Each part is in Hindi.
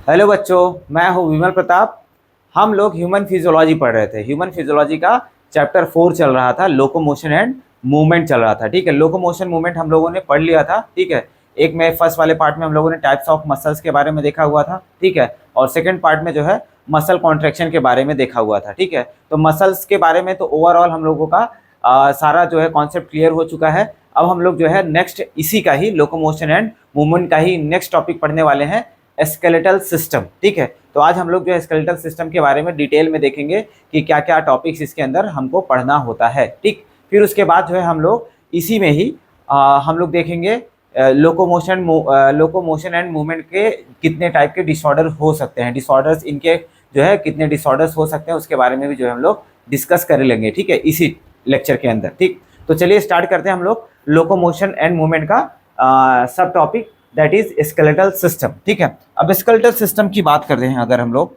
हेलो बच्चों, मैं हूँ विमल प्रताप। हम लोग ह्यूमन फिजियोलॉजी पढ़ रहे थे। ह्यूमन फिजियोलॉजी का चैप्टर 4 चल रहा था, लोकोमोशन एंड मूवमेंट चल रहा था। ठीक है, लोकोमोशन मूवमेंट हम लोगों ने पढ़ लिया था। ठीक है, एक में फर्स्ट वाले पार्ट में हम लोगों ने टाइप्स ऑफ मसल्स के बारे में देखा हुआ था। ठीक है, और सेकेंड पार्ट में जो है मसल कॉन्ट्रैक्शन के बारे में देखा हुआ था। ठीक है, तो मसल्स के बारे में तो ओवरऑल हम लोगों का सारा जो है कॉन्सेप्ट क्लियर हो चुका है। अब हम लोग जो है नेक्स्ट इसी का ही लोकोमोशन एंड मूवमेंट का ही नेक्स्ट टॉपिक पढ़ने वाले हैं, स्केलेटल सिस्टम। ठीक है, तो आज हम लोग जो है स्केलेटल सिस्टम के बारे में डिटेल में देखेंगे कि क्या क्या टॉपिक्स इसके अंदर हमको पढ़ना होता है। ठीक, फिर उसके बाद जो है हम लोग इसी में ही हम लोग देखेंगे लोकोमोशन एंड मूवमेंट के कितने टाइप के डिसऑर्डर हो सकते हैं, डिसऑर्डर्स इनके जो है कितने डिसऑर्डर्स हो सकते हैं उसके बारे में भी जो है हम लोग डिस्कस कर लेंगे। ठीक है, इसी लेक्चर के अंदर। ठीक, तो चलिए स्टार्ट करते हैं हम लोग लोकोमोशन एंड मूवमेंट का सब topic, that is skeletal system. ठीक है, अब स्केलेटल सिस्टम की बात करते हैं अगर हम लोग,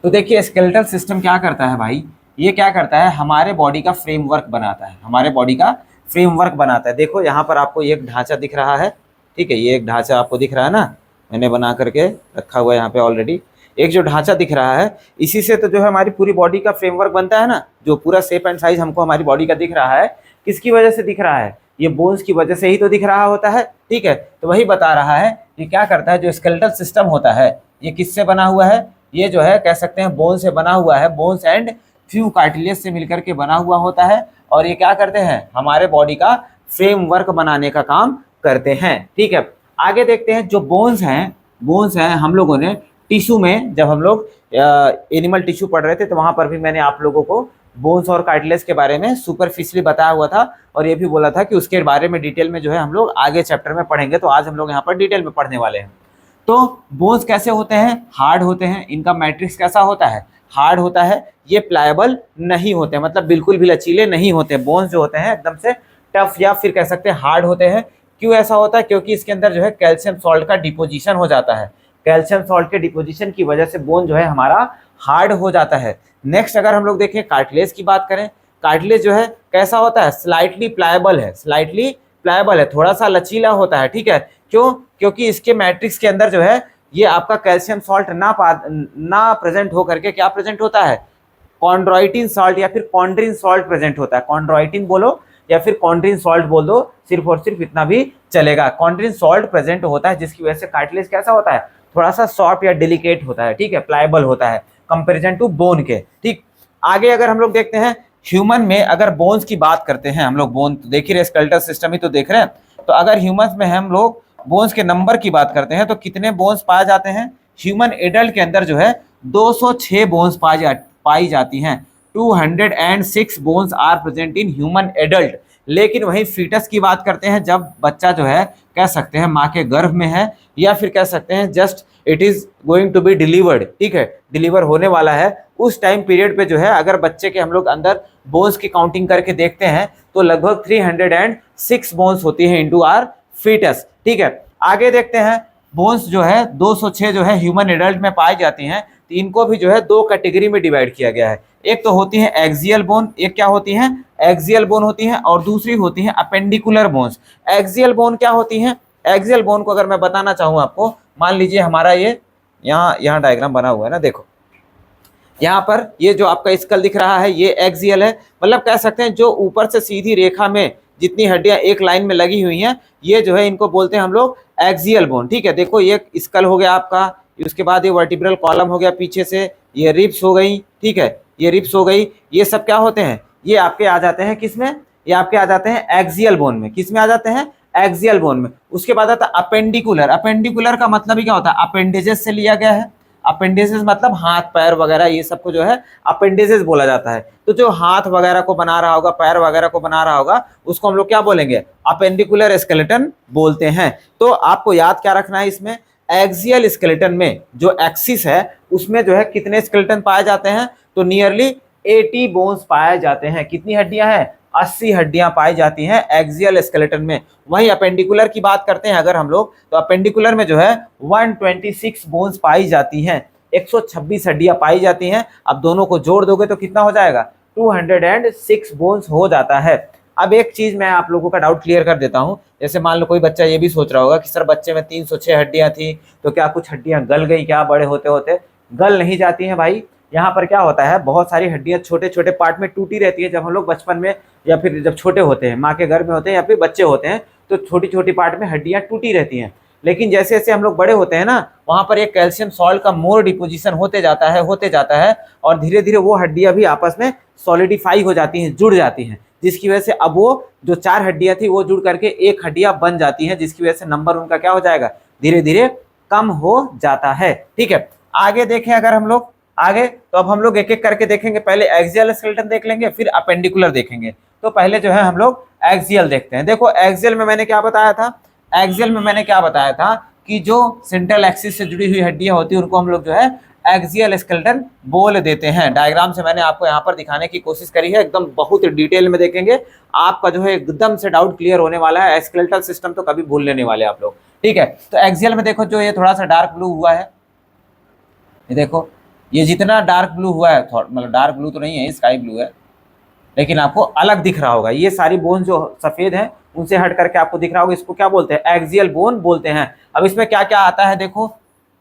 तो देखिए स्केलेटल सिस्टम क्या करता है भाई, ये क्या करता है, हमारे बॉडी का फ्रेमवर्क बनाता है, हमारे बॉडी का फ्रेमवर्क बनाता है। देखो यहाँ पर आपको एक ढांचा दिख रहा है। ठीक है, ये एक ढांचा आपको दिख रहा है ना, मैंने बना करके रखा हुआ है यहाँ पे ऑलरेडी। एक जो ढांचा दिख रहा है, इसी से तो जो है हमारी पूरी बॉडी का फ्रेमवर्क बनता है ना। जो पूरा शेप एंड साइज हमको हमारी बॉडी का दिख रहा है, किसकी वजह से दिख रहा है, ये बोन्स की वजह से ही तो दिख रहा होता है। ठीक है, तो वही बता रहा है कि क्या करता है, जो स्केलेटल सिस्टम होता है ये किससे बना हुआ है, ये जो है कह सकते हैं बोन से बना हुआ है, बोन्स एंड फ्यू कार्टिलेज से मिलकर के बना हुआ होता है। और ये क्या करते हैं, हमारे बॉडी का फ्रेमवर्क बनाने का काम करते हैं। ठीक है, आगे देखते हैं जो बोन्स हैं हम लोगों ने टिश्यू में, जब हम लोग एनिमल टिश्यू पढ़ रहे थे तो वहां पर भी मैंने आप लोगों को बोन्स और कार्टिलेज के बारे में सुपरफिशियली बताया हुआ था, और ये भी बोला था कि उसके बारे में डिटेल में जो है हम लोग आगे चैप्टर में पढ़ेंगे। तो आज हम लोग यहाँ पर डिटेल में पढ़ने वाले हैं। तो बोन्स कैसे होते हैं, हार्ड होते हैं। इनका मैट्रिक्स कैसा होता है, हार्ड होता है। ये प्लायबल नहीं होते, मतलब बिल्कुल भी लचीले नहीं होते। बोन्स जो होते हैं एकदम से टफ या फिर कह सकते हैं हार्ड होते हैं। क्यों ऐसा होता है, क्योंकि इसके अंदर जो है कैल्शियम सॉल्ट का डिपोजिशन हो जाता है। कैल्शियम सॉल्ट के डिपोजिशन की वजह से बोन जो है हमारा हार्ड हो जाता है। नेक्स्ट अगर हम लोग देखें कार्टिलेज की बात करें, कार्टिलेज जो है कैसा होता है, स्लाइटली प्लायबल है, स्लाइटली प्लायबल है, थोड़ा सा लचीला होता है। ठीक है, क्यों, क्योंकि इसके मैट्रिक्स के अंदर जो है ये आपका कैल्शियम सॉल्ट ना प्रेजेंट होकर के क्या प्रेजेंट होता है, कॉन्ड्रोइटिन सॉल्ट या फिर कॉन्ड्रिन सॉल्ट प्रेजेंट होता है। कॉन्ड्रोइटिन बोलो या फिर कॉन्ड्रिन सॉल्ट बोल दो, सिर्फ और सिर्फ इतना भी चलेगा। कॉन्ड्रिन सॉल्ट प्रेजेंट होता है, जिसकी वजह से कार्टिलेज कैसा होता है, थोड़ा सा सॉफ्ट या डेलिकेट होता है। ठीक है, प्लायबल होता है कंपैरिजन टू बोन के। ठीक, आगे अगर हम लोग देखते हैं ह्यूमन में, अगर बोन्स की बात करते हैं हम लोग, बोन तो देख ही रहे, स्केलेटल सिस्टम ही तो देख रहे हैं। तो अगर ह्यूमंस में हम लोग बोन्स के नंबर की बात करते हैं तो कितने बोन्स पाए जाते हैं, ह्यूमन एडल्ट के अंदर जो है 206 बोन्स पाई जाती हैं। 206 bones are present in human adult. लेकिन वहीं फीटस की बात करते हैं, जब बच्चा जो है कह सकते हैं माँ के गर्भ में है, या फिर कह सकते हैं just it is going to be delivered. ठीक है, डिलीवर होने वाला है, उस टाइम पीरियड पे जो है अगर बच्चे के हम लोग अंदर बोन्स की काउंटिंग करके देखते हैं तो लगभग 306 बोन्स होती है इनटू आर फीटस। ठीक है, आगे देखते हैं बोन्स जो है 206 जो है ह्यूमन एडल्ट में पाई जाती हैं। तो इनको भी जो है दो कैटेगरी में डिवाइड किया गया है। एक तो होती है एक्सियल बोन, एक क्या होती है, एक्सियल बोन होती है, और दूसरी होती है अपेंडिकुलर बोन्स। एक्सियल बोन क्या होती है, एक्सियल बोन को अगर मैं बताना चाहूँ आपको, मान लीजिए हमारा ये यहाँ डायग्राम बना हुआ है ना, देखो यहाँ पर ये जो आपका स्कल दिख रहा है ये एक्सियल है, मतलब कह सकते हैं जो ऊपर से सीधी रेखा में जितनी हड्डियां एक लाइन में लगी हुई हैं, ये जो है इनको बोलते हैं हम लोग एक्सियल बोन। ठीक है, देखो ये स्कल हो गया आपका, उसके बाद ये वर्टिब्रल कॉलम हो गया, पीछे से ये रिब्स हो गई। ठीक है, ये रिब्स हो गई, ये सब क्या होते हैं, ये आपके आ जाते हैं किस में, ये आपके आ जाते हैं एक्सियल बोन में। किस में आ जाते हैं, एक्सियल बोन में। उसके बाद आता है अपेंडिकुलर। अपेंडिकुलर का मतलब ही क्या होता है, अपेंडेजेस से लिया गया है। अपेंडेजेस मतलब हाथ पैर वगैरह ये सब को जो है अपेंडेजेस बोला जाता है। तो जो हाथ वगैरह को बना रहा होगा, पैर वगैरह को बना रहा होगा, उसको हम लोग क्या बोलेंगे, अपेंडिकुलर स्केलेटन बोलते हैं। तो आपको याद क्या रखना है इसमें, एक्सियल स्केलेटन में जो एक्सिस है उसमें जो है कितने स्केलेटन पाए जाते हैं, तो नियरली 80 बोन्स पाए जाते हैं। कितनी हड्डियां हैं, 80 हड्डियां पाई जाती हैं एक्सियल स्केलेटन में। वहीं अपेंडिकुलर की बात करते हैं अगर हम लोग, तो अपेंडिकुलर में जो है 126 बोन्स पाई जाती हैं, 126 हड्डियां पाई जाती हैं। अब दोनों को जोड़ दोगे तो कितना हो जाएगा, 206 बोन्स हो जाता है। अब एक चीज मैं आप लोगों का डाउट क्लियर कर देता हूँ। जैसे मान लो कोई बच्चा ये भी सोच रहा होगा कि सर बच्चे में 306 हड्डियां थी, तो क्या कुछ हड्डियां गल गई क्या बड़े होते होते? गल नहीं जाती हैं भाई। यहाँ पर क्या होता है, बहुत सारी हड्डियां छोटे छोटे पार्ट में टूटी रहती है। जब हम लोग बचपन में या फिर जब छोटे होते हैं, माँ के गर्भ में होते हैं या फिर बच्चे होते हैं, तो छोटी छोटी पार्ट में हड्डियां टूटी रहती हैं। लेकिन जैसे जैसे हम लोग बड़े होते हैं ना, वहां पर एक कैल्शियम सॉल्ट का मोर डिपोजिशन होते जाता है और धीरे धीरे वो हड्डियां भी आपस में सॉलिडिफाई हो जाती हैं, जुड़ जाती हैं, जिसकी वजह से अब वो जो 4 हड्डियां थी वो जुड़ करके एक हड्डियां बन जाती हैं, जिसकी वजह से नंबर उनका क्या हो जाएगा, धीरे धीरे कम हो जाता है। ठीक है, आगे देखें अगर हम लोग आगे, तो अब हम लोग एक एक करके देखेंगे। पहले एक्सियल स्केलेटन देख लेंगे, फिर अपेंडिकुलर देखेंगे। तो पहले जो है हम लोग एक्सियल देखते हैं। देखो एक्सियल में मैंने क्या बताया था, एक्सियल में मैंने क्या बताया था कि जो सेंट्रल एक्सिस से जुड़ी हुई हड्डियां होती है उनको हम लोग जो है एक्सियल स्केलेटन बोल देते हैं। डायग्राम से मैंने आपको यहाँ पर दिखाने की कोशिश करी है, एकदम बहुत डिटेल में देखेंगे, आपका जो है एकदम से डाउट क्लियर होने वाला है। स्केलेटल सिस्टम तो कभी भूल लेने वाले आप लोग। ठीक है, तो एक्सियल में देखो जो ये थोड़ा सा डार्क ब्लू हुआ है, ये देखो ये जितना डार्क ब्लू हुआ है, मतलब डार्क ब्लू तो नहीं है, स्काई ब्लू है, लेकिन आपको अलग दिख रहा होगा। ये सारी बोन जो सफेद है उनसे हट करके आपको दिख रहा होगा, इसको क्या बोलते हैं, एक्सियल बोन बोलते हैं। अब इसमें क्या क्या आता है देखो,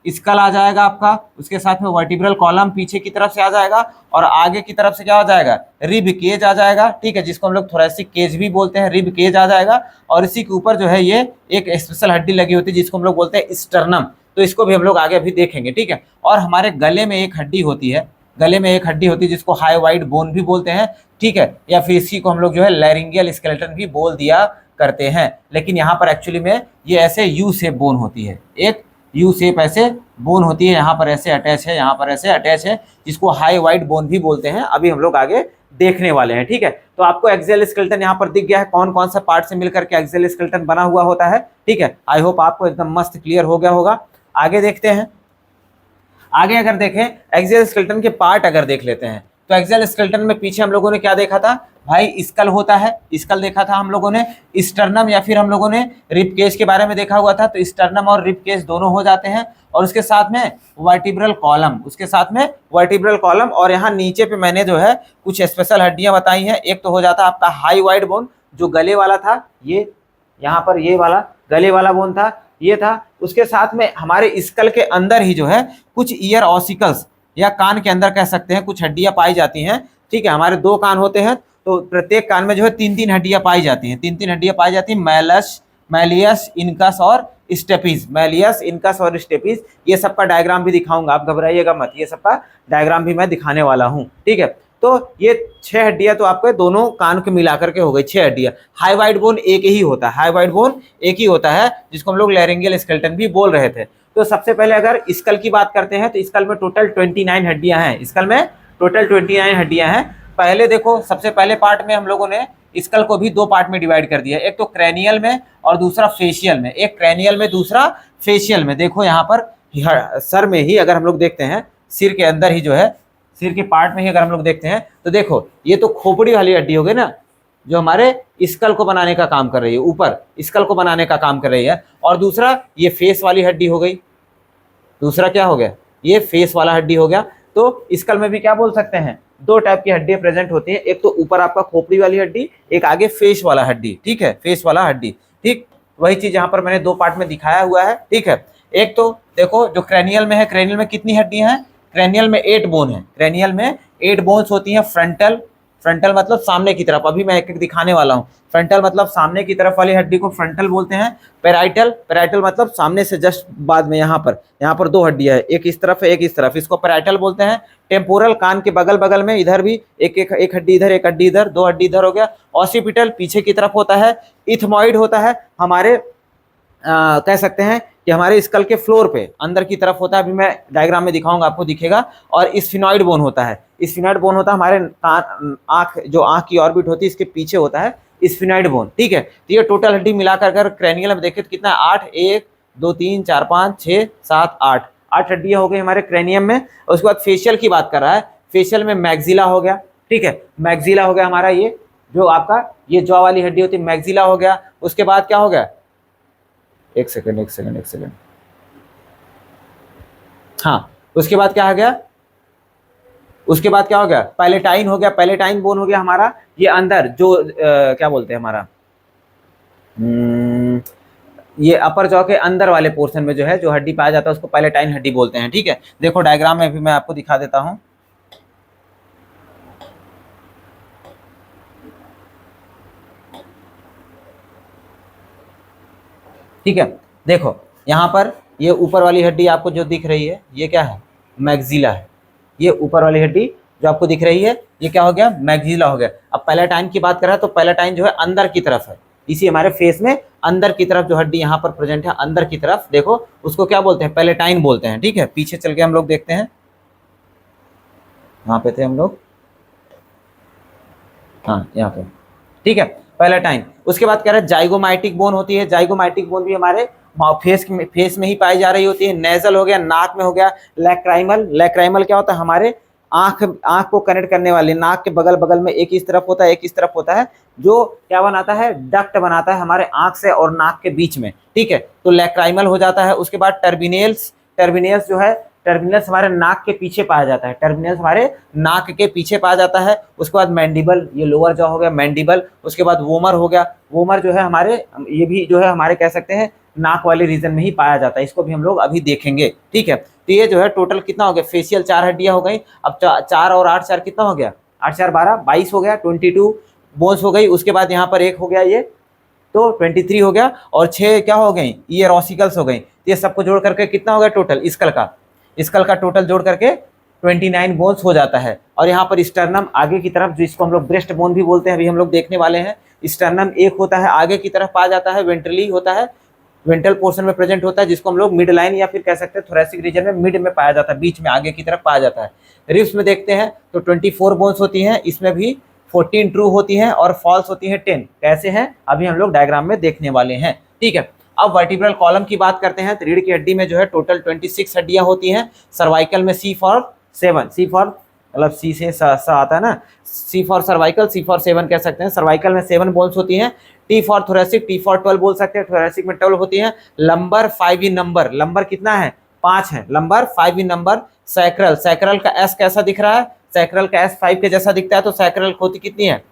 स्कल आ जाएगा आपका, उसके साथ में वर्टिब्रल कॉलम पीछे की तरफ से आ जाएगा, और आगे की तरफ से क्या आ जाएगा, रिब केज आ जाएगा। ठीक है, जिसको हम लोग थोरेसिक केज भी बोलते हैं, रिब केज आ जाएगा। और इसी के ऊपर जो है ये एक स्पेशल हड्डी लगी होती है जिसको हम लोग बोलते हैं स्टर्नम। तो इसको भी हम लोग आगे अभी देखेंगे। ठीक है, और हमारे गले में एक हड्डी होती है, गले में एक हड्डी होती है जिसको हाई वाइड बोन भी बोलते हैं। ठीक है, या फिर इसी को हम लोग जो है लैरिंगियल स्केलेटन भी बोल दिया करते हैं। लेकिन यहाँ पर एक्चुअली में ये ऐसे यू शेप बोन होती है, एक यू शेप ऐसे बोन होती है, यहाँ पर ऐसे अटैच है, यहाँ पर ऐसे अटैच है, जिसको हाई वाइड बोन भी बोलते हैं। अभी हम लोग आगे देखने वाले हैं। ठीक है, तो आपको एक्सियल स्केलेटन यहाँ पर दिख गया है, कौन कौन सा पार्ट से मिलकर के एक्सियल स्केलेटन बना हुआ होता है। ठीक है, आई होप आपको एकदम मस्त क्लियर हो गया होगा। आगे देखते हैं। आगे अगर देखें एक्सियल स्केलेटन के पार्ट अगर देख लेते हैं, तो एक्सियल स्केलेटन में पीछे हम लोगों ने क्या देखा था भाई, स्कल होता है, स्कल देखा था हम लोगों ने, स्टर्नम या फिर हम लोगों ने रिब केज के बारे में देखा हुआ था। तो स्टर्नम और रिब केज दोनों हो जाते हैं, और उसके साथ में वर्टिब्रल कॉलम, उसके साथ में वर्टिब्रल कॉलम। और यहाँ नीचे पे मैंने जो है कुछ स्पेशल हड्डियां बताई हैं। एक तो हो जाता है आपका हाई वाइड बोन, जो गले वाला था, ये यहाँ पर ये वाला गले वाला बोन था, ये था। उसके साथ में हमारे स्कल के अंदर ही जो है कुछ ईयर ऑसिकल्स, या कान के अंदर कह सकते हैं, कुछ हड्डियां पाई जाती हैं। ठीक है, हमारे 2 कान होते हैं, तो प्रत्येक कान में जो है 3-3 हड्डियां पाई जाती हैं, 3-3 हड्डियां पाई जाती हैं, मैलियस, इनकस और स्टेपीज। मैलियस, इनकस और स्टेपीज, ये सबका डायग्राम भी दिखाऊंगा, आप घबराइएगा मत, ये सबका डायग्राम भी मैं दिखाने वाला हूँ। ठीक है, तो ये 6 हड्डियां तो आपके दोनों कान के मिलाकर के हो गई 6 हड्डियां। हाई वाइड बोन एक ही होता है, हाई वाइड बोन एक ही होता है, जिसको हम लोग लैरिंगियल स्केलेटन भी बोल रहे थे। तो सबसे पहले अगर स्कल की बात करते हैं, तो स्कल में टोटल 29 हड्डियां हैं, स्कल में टोटल 29 हड्डियां हैं। पहले देखो, सबसे पहले पार्ट में हम लोगों ने स्कल को भी 2 पार्ट में डिवाइड कर दिया, एक तो क्रैनियल में और दूसरा फेशियल में, एक क्रैनियल में दूसरा फेशियल में। देखो यहाँ पर सर में ही अगर हम लोग देखते हैं, सिर के अंदर ही जो है, सिर के पार्ट में ही अगर हम लोग देखते हैं, तो देखो ये तो खोपड़ी वाली हड्डी हो गई ना, जो हमारे स्कल को बनाने का काम कर रही है, ऊपर स्कल को बनाने का काम कर रही है। और दूसरा ये फेस वाली हड्डी हो गई, दूसरा क्या हो गया, ये फेस वाला हड्डी हो गया। तो स्कल में भी क्या बोल सकते हैं, 2 टाइप की हड्डियां प्रेजेंट होती हैं, एक तो ऊपर आपका खोपड़ी वाली हड्डी, एक आगे फेस वाला हड्डी। ठीक है, फेस वाला हड्डी। ठीक, वही चीज यहाँ पर मैंने 2 पार्ट में दिखाया हुआ है। ठीक है, एक तो देखो जो क्रैनियल में है, क्रैनियल में कितनी हड्डियां हैं, क्रैनियल में 8 बोन है, क्रैनियल में 8 बोन्स होती हैं। फ्रंटल, फ्रंटल मतलब सामने की तरफ, अभी मैं एक एक दिखाने वाला हूँ। फ्रंटल मतलब सामने की तरफ वाली हड्डी को फ्रंटल बोलते हैं। पेराइटल, पेराइटल मतलब सामने से जस्ट बाद में, यहाँ पर 2 हड्डियां है, एक इस तरफ है एक इस तरफ, इसको पेराइटल बोलते हैं। टेम्पोरल, कान के बगल बगल में, इधर भी एक हड्डी इधर, एक हड्डी इधर, 2 हड्डी इधर हो गया। ऑसिपिटल पीछे की तरफ होता है। इथमॉइड होता है हमारे कह सकते हैं कि हमारे स्कल के फ्लोर पे अंदर की तरफ होता है, अभी मैं डायग्राम में दिखाऊंगा आपको दिखेगा। और स्फिनॉइड बोन होता है, स्फिनॉइड बोन होता है हमारे आँख, जो आँख की ऑर्बिट होती है इसके पीछे होता है स्फिनॉइड बोन। ठीक है, तो ये टोटल हड्डी मिलाकर अगर क्रैनियल में देखें तो कितना, 8, 1 2 3 4 5 6 7 8 हड्डियां हो गई हमारे क्रैनियम में। और उसके बाद फेशियल की बात कर रहा है, फेशियल में मैक्सिला हो गया। ठीक है, मैक्सिला हो गया हमारा, ये जो आपका ये जॉ वाली हड्डी होती है, मैक्सिला हो गया। उसके बाद क्या हो गया, एक सेकंड, हाँ, उसके बाद क्या आ गया, उसके बाद क्या हो गया, पैलेटाइन हो गया, पैलेटाइन बोन हो गया हमारा ये अंदर जो क्या बोलते हैं हमारा ये अपर जॉ के अंदर वाले पोर्शन में जो है जो हड्डी पाया जाता है उसको पैलेटाइन हड्डी बोलते हैं। ठीक है, देखो डायग्राम में भी मैं आपको दिखा देता हूं। ठीक है, देखो यहाँ पर ये ऊपर वाली हड्डी आपको जो दिख रही है ये क्या है, मैक्सिला है। ये ऊपर वाली हड्डी जो आपको दिख रही है ये क्या हो गया, मैक्सिला हो गया। अब पैलेटाइन की बात करें तो पैलेटाइन जो है अंदर की तरफ है, इसी हमारे फेस में अंदर की तरफ जो हड्डी यहाँ पर प्रेजेंट है अंदर की तरफ, देखो उसको क्या बोलते हैं, पैलेटाइन बोलते हैं। ठीक है, पीछे चल के हम लोग देखते हैं, यहाँ पे थे हम लोग, हाँ यहाँ पे। ठीक है, पैलेटाइन। उसके बाद कह रहे हैं जाइगोमाइटिक बोन होती है। जाइगोमाइटिक बोन भी हमारे फेस में ही पाई जा रही होती है। नेजल हो गया, नाक में हो गया। लैक्राइमल, लैक्राइमल क्या होता है, हमारे आंख को कनेक्ट करने वाले, नाक के बगल बगल में एक इस तरफ होता है एक इस तरफ होता है, जो क्या बनाता है, डक्ट बनाता है हमारे आंख से और नाक के बीच में। ठीक है, तो लैक्राइमल हो जाता है। उसके बाद टर्बिनेल्स, टर्बिनेल्स जो है, टर्मिनल्स हमारे नाक के पीछे पाया जाता है, टर्मिनल्स हमारे नाक के पीछे पाया जाता है। उसके बाद मैंडिबल, ये लोअर जॉ हो गया मैंडिबल। उसके बाद वोमर हो गया, वोमर जो है हमारे, ये भी जो है हमारे कह सकते हैं नाक वाले रीजन में ही पाया जाता है, इसको भी हम लोग अभी देखेंगे। ठीक है, तो ये जो है टोटल कितना हो गया, फेशियल 4 हड्डियां हो गई। अब 4 और 8 4 कितना हो गया, 8 4 12 22 हो गया, 22 बोन्स हो गई। उसके बाद यहाँ पर एक हो गया ये, तो 23 हो गया, और 6 क्या हो गई, ईयर ऑसिकल्स हो गई। ये सबको जोड़ करके कितना हो गया टोटल, स्कल का टोटल जोड़ करके 29 बोन्स हो जाता है। और यहाँ पर स्टर्नम आगे की तरफ, जिसको हम लोग ब्रेस्ट बोन भी बोलते हैं, अभी हम लोग देखने वाले हैं। स्टर्नम एक होता है आगे की तरफ पाया जाता है, वेंट्रली होता है, वेंट्रल पोर्शन में प्रेजेंट होता है, जिसको हम लोग मिड लाइन या फिर कह सकते हैं थोरेसिक रीजन में मिड में पाया जाता है, बीच में आगे की तरफ पाया जाता है। रिब्स में देखते हैं तो 24 बोन्स होती हैं, इसमें भी 14 ट्रू होती हैं और फॉल्स होती हैं 10। कैसे हैं अभी हम लोग डायग्राम में देखने वाले हैं। ठीक है, अब वर्टिब्रल कॉलम की बात करते हैं तो रीढ़ की हड्डी में जो है टोटल 26 हड्डियां होती हैं। सर्वाइकल में C फॉर 7, C फॉर मतलब C से स आता है ना, C for cervical, C for 7 कह सकते हैं। सर्वाइकल में 7 बोन्स होती हैं। T for thoracic, T for 12 बोल सकते हैं, थोरेसिक में 12 होती हैं। लंबर 5 इन नंबर, लंबर कितना है, 5 है, लंबर 5 इन नंबर। सैक्रल, सैक्रल का S कैसा दिख रहा है, सैक्रल का S 5 के जैसा दिखता है, तो सैक्रल होती कितनी है,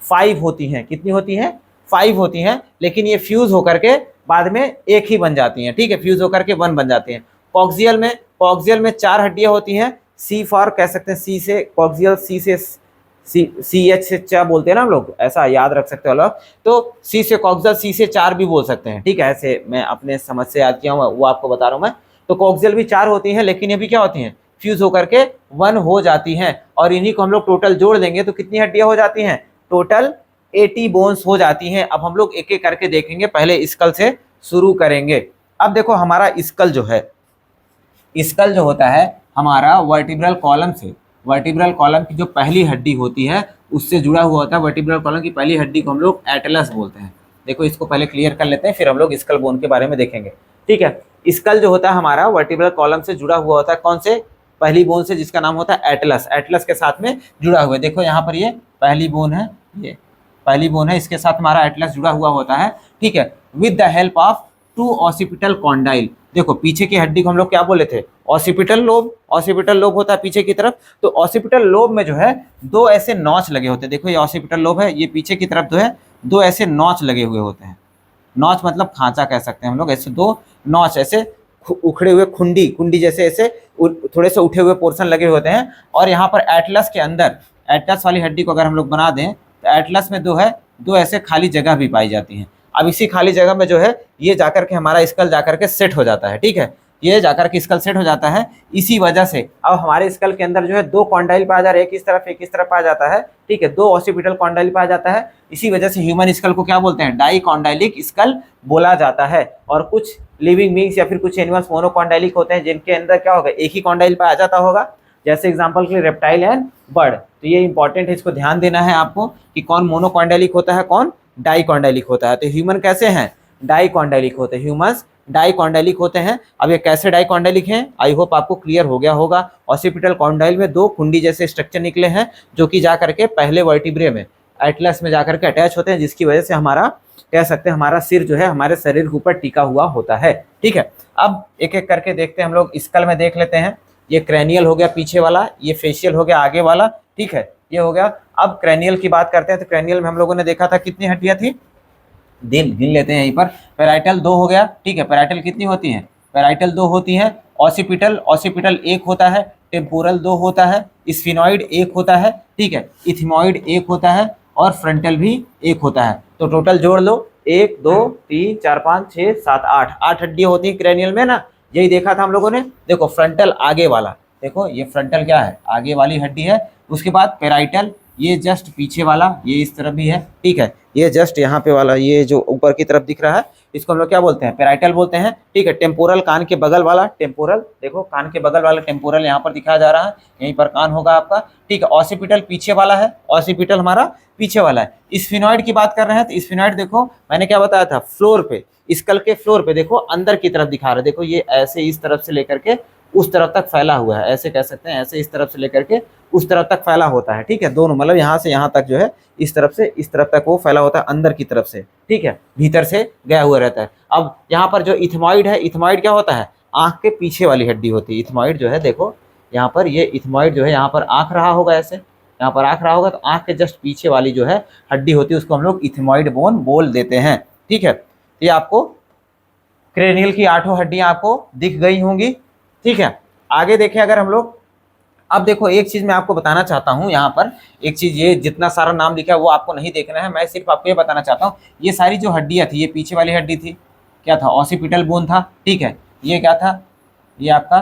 5 होती हैं। कितनी होती हैं, 5 होती हैं, लेकिन ये फ्यूज होकर के बाद में एक ही बन जाती हैं। ठीक है, फ्यूज होकर के 1 बन जाती हैं। कॉक्सियल में 4 हड्डियां होती हैं। C फॉर कह सकते हैं, C से कॉक्सियल, C से CH से चा बोलते हैं ना हम लोग, ऐसा याद रख सकते हो लोग। तो C से कॉक्सियल, C से 4 भी बोल सकते हैं। ठीक है, ऐसे मैं अपने समझ से याद किया हूँ, वो आपको बता रहा हूँ मैं। तो कॉक्सियल भी 4 होती हैं, लेकिन ये भी क्या होती हैं, फ्यूज होकर के 1 हो जाती हैं। और इन्हीं को हम लोग टोटल जोड़ देंगे तो कितनी हड्डियां हो जाती हैं, टोटल 80 बोन्स हो जाती हैं। अब हम लोग एक एक करके देखेंगे, पहले स्कल से शुरू करेंगे। अब देखो हमारा स्कल जो है, स्कल जो होता है हमारा वर्टिब्रल कॉलम से, वर्टिब्रल कॉलम की जो पहली हड्डी होती है उससे जुड़ा हुआ होता है। वर्टिब्रल कॉलम की पहली हड्डी को हम लोग एटलस बोलते हैं। देखो इसको पहले क्लियर कर लेते हैं, फिर हम लोग स्कल बोन के बारे में देखेंगे। ठीक है, स्कल जो होता है हमारा वर्टिब्रल कॉलम से जुड़ा हुआ होता है, कौन से, पहली बोन से, जिसका नाम होता है एटलस। एटलस के साथ में जुड़ा हुआ है, देखो यहाँ पर ये पहली बोन है, ये पहली बोन है, इसके साथ हमारा एटलस जुड़ा हुआ होता है। ठीक है, with the help of 2 occipital condyle. देखो पीछे की हड्डी को हम लोग क्या बोले थे, ऑसिपिटल लोब। ऑसिपिटल लोब होता है पीछे की तरफ, तो ऑसिपिटल लोब में जो है 2 ऐसे नॉच लगे होते हैं। देखो ये ऑसिपिटल लोब है, ये पीछे की तरफ जो है 2 ऐसे नॉच लगे हुए होते हैं। नॉच मतलब खांचा कह सकते हैं हम लोग, ऐसे 2 नॉच ऐसे उखड़े हुए, खुंडी जैसे ऐसे थोड़े से उठे हुए पोर्शन लगे होते हैं। और यहाँ पर एटलस के अंदर, एटलस वाली हड्डी को अगर हम लोग बना दें तो एटलस में 2 ऐसे खाली जगह भी पाई जाती हैं। अब इसी खाली जगह में जो है ये जाकर के हमारा स्कल जाकर के सेट हो जाता है। ठीक है, ये जाकर के स्कल सेट हो जाता है। इसी वजह से अब हमारे स्कल के अंदर जो है 2 कॉन्डाइल पाया जा रहा है, एक इस तरफ एक इस तरफ पाया जाता है। ठीक है, 2 ऑसिपिटल कॉन्डाइल पाया जाता है। इसी वजह से ह्यूमन स्कल को क्या बोलते हैं, डाइकॉन्डाइलिक स्कल बोला जाता है। और कुछ लिविंग बींग्स या फिर कुछ एनिमल्स मोनोकॉन्डाइलिक होते हैं, जिनके अंदर क्या होगा, एक ही कॉन्डाइल पाया जाता होगा, जैसे एग्जाम्पल के लिए रेप्टाइल एंड बर्ड। तो ये इंपॉर्टेंट है, इसको ध्यान देना है आपको कि कौन मोनोकॉन्डाइलिक होता है, कौन डाइकॉन्डाइलिक होता है। तो ह्यूमन कैसे हैं, डाइकॉन्डाइलिक होते हैं, ह्यूमंस डाइकॉन्डाइलिक होते हैं। अब ये कैसे डाइकॉन्डाइलिक हैं, आई होप आपको क्लियर हो गया होगा। ऑसिपिटल कॉन्डाइल में 2 कुंडी जैसे स्ट्रक्चर निकले हैं, जो कि जा करके पहले वर्टिब्रे में, एटलस में जाकर के अटैच होते हैं, जिसकी वजह से हमारा कह सकते हैं हमारा सिर जो है हमारे शरीर के ऊपर टिका हुआ होता है। ठीक है, अब एक एक करके देखते हैं हम लोग। स्कल में देख लेते हैं, ये क्रैनियल हो गया पीछे वाला, ये फेशियल हो गया आगे वाला, ठीक है, ये हो गया। अब क्रैनियल की बात करते हैं तो क्रैनियल में हम लोगों ने देखा था कितनी हड्डियां थी, गिन लेते हैं यहीं पर। पैराइटल 2 हो गया, ठीक है, पैराइटल कितनी होती है, पैराइटल 2 होती है। ऑसिपिटल 1 होता है, टेम्पोरल 2 होता है, स्फिनॉइड 1 होता है, ठीक है, इथमॉइड 1 होता है और फ्रंटल भी 1 होता है। तो टोटल जोड़ लो, 1 2 3 4 5 6 7 8 हड्डियां होती हैं क्रैनियल में ना, यही देखा था हम लोगों ने। देखो फ्रंटल आगे वाला, देखो ये फ्रंटल क्या है, आगे वाली हड्डी है। उसके बाद पैराइटल, ये जस्ट पीछे वाला, ये इस तरफ भी है, ठीक है, ये जस्ट यहाँ पे वाला, ये जो ऊपर की तरफ दिख रहा है, इसको हम लोग क्या बोलते हैं, पैराइटल बोलते हैं, ठीक है। टेम्पोरल, कान के बगल वाला टेम्पोरल, देखो कान के बगल वाला टेम्पोरल यहाँ पर दिखाया जा रहा है, यहीं पर कान होगा आपका, ठीक है। ऑसिपिटल पीछे वाला है, ऑसिपिटल हमारा पीछे वाला है। स्फिनॉइड की बात कर रहे हैं तो स्फिनॉइड देखो मैंने क्या बताया था, फ्लोर पे, स्कल के फ्लोर पे देखो अंदर की तरफ दिखा रहे, देखो ये ऐसे इस तरफ से लेकर के उस तरफ तक फैला हुआ है, ऐसे कह सकते हैं, ऐसे इस तरफ से लेकर के उस तरफ तक फैला होता है, ठीक है, दोनों, मतलब यहाँ से यहाँ तक जो है इस तरफ से इस तरफ तक वो फैला होता है अंदर की तरफ से, ठीक है, भीतर से गया हुआ रहता है। अब यहाँ पर जो इथमॉइड है, इथमॉइड क्या होता है, आंख के पीछे वाली हड्डी होती है इथमॉइड जो है, देखो यहाँ पर ये इथमॉइड जो है, यहाँ पर आंख रहा होगा, ऐसे यहाँ पर आंख रहा होगा, तो आंख के जस्ट पीछे वाली जो है हड्डी होती है उसको हम लोग इथमॉइड बोन बोल देते हैं, ठीक है। ये आपको क्रेनियल की 8 हड्डियां आपको दिख गई होंगी, ठीक है। आगे देखें अगर हम लोग, अब देखो एक चीज मैं आपको बताना चाहता हूँ यहाँ पर, एक चीज, ये जितना सारा नाम लिखा है वो आपको नहीं देखना है, मैं सिर्फ आपको ये बताना चाहता हूँ, ये सारी जो हड्डियाँ थी, ये पीछे वाली हड्डी थी, क्या था, ऑसिपिटल बोन था, ठीक है, ये क्या था, ये आपका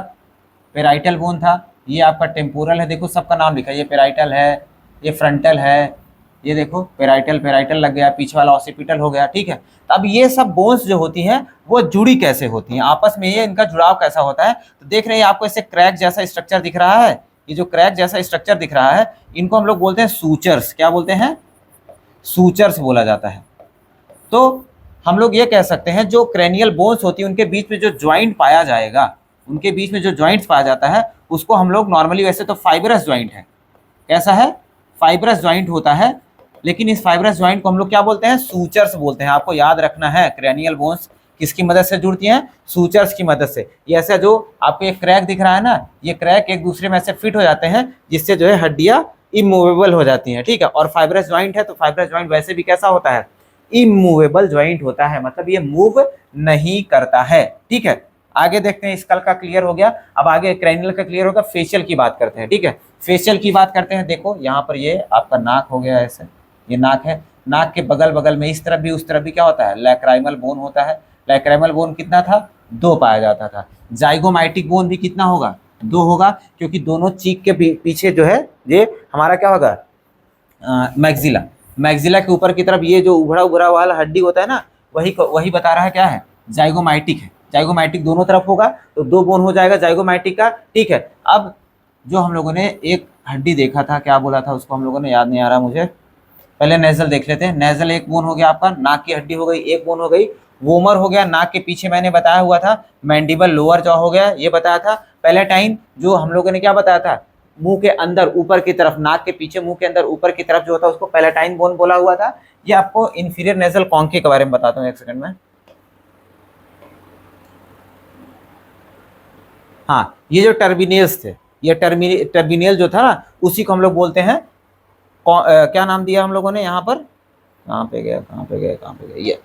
पेराइटल बोन था, ये आपका टेम्पोरल है, देखो सबका नाम लिखा है, ये पेराइटल है, ये फ्रंटल है, ये देखो पेराइटल लग गया, पीछे वाला ऑसिपिटल हो गया, ठीक है। तो अब ये सब बोन्स जो होती हैं वो जुड़ी कैसे होती हैं आपस में, ये इनका जुड़ाव कैसा होता है, तो देख रहे हैं आपको इससे क्रैक जैसा स्ट्रक्चर दिख रहा है, ये जो क्रैक जैसा स्ट्रक्चर दिख रहा है इनको हम लोग बोलते हैं सूचर्स, क्या बोलते हैं, सूचर्स बोला जाता है। तो हम लोग ये कह सकते हैं जो क्रेनियल बोन्स होती है उनके बीच में जो ज्वाइंट पाया जाएगा, उनके बीच में जो ज्वाइंट्स पाया जाता है उसको हम लोग नॉर्मली, वैसे तो फाइबरस ज्वाइंट है, कैसा है, फाइबरस ज्वाइंट होता है, लेकिन इस फाइबरस ज्वाइंट को हम लोग क्या बोलते हैं, सूचर्स बोलते हैं। आपको याद रखना है क्रेनियल बोन्स किसकी मदद से जुड़ती हैं, सूचर्स की मदद से। ये ऐसा जो आपको एक क्रैक दिख रहा है ना, ये क्रैक एक दूसरे में ऐसे फिट हो जाते हैं जिससे जो है हड्डियां इमूवेबल हो जाती हैं, ठीक है। और फाइबरस ज्वाइंट है तो फाइबरस ज्वाइंट वैसे भी कैसा होता है, इमूवेबल ज्वाइंट होता है, मतलब ये मूव नहीं करता है, ठीक है। आगे देखते हैं, स्कल का क्लियर हो गया, अब आगे क्रेनियल का क्लियर होगा, फेशियल की बात करते हैं, ठीक है। फेशियल की बात करते हैं, देखो यहाँ पर ये आपका नाक हो गया, ऐसे ये नाक है, नाक के बगल बगल में इस तरफ भी उस तरफ भी क्या होता है, लैक्राइमल बोन होता है। लैक्राइमल बोन कितना था, 2 पाया जाता था। जाइगोमैटिक बोन भी कितना होगा, 2 होगा, क्योंकि दोनों चीक के पीछे जो है ये हमारा क्या होगा, मैक्सिला, मैक्सिला के ऊपर की तरफ ये जो उभरा उभरा वाला हड्डी होता है ना, वही बता रहा है क्या है, जाइगोमैटिक है। जाइगोमैटिक दोनों तरफ होगा तो 2 बोन हो जाएगा जाइगोमैटिक का, ठीक है। अब जो हम लोगों ने एक हड्डी देखा था, क्या बोला था उसको हम लोगों ने, याद नहीं आ रहा मुझे, पहले नेजल देख लेते हैं। नेजल 1 बोन हो गया आपका, नाक की हड्डी हो गई 1 बोन हो गई। वोमर हो गया, नाक के पीछे मैंने बताया हुआ था। मैंडिबल लोअर जॉ हो गया, ये बताया था। पैलेटाइन जो हम लोगों ने क्या बताया था, मुंह के अंदर ऊपर की तरफ, नाक के पीछे मुंह के अंदर ऊपर की तरफ जो होता है उसको पैलेटाइन बोन बोला हुआ था। ये आपको इंफीरियर नेजल कॉन्के के बारे में बताता हूँ, एक सेकंड में। हाँ, ये जो टर्बिनियल्स थे, ये टर्बिनियल जो था ना, उसी को हम लोग बोलते हैं, क्या नाम दिया हम लोगों ने यहाँ पर, कहाँ पे गए,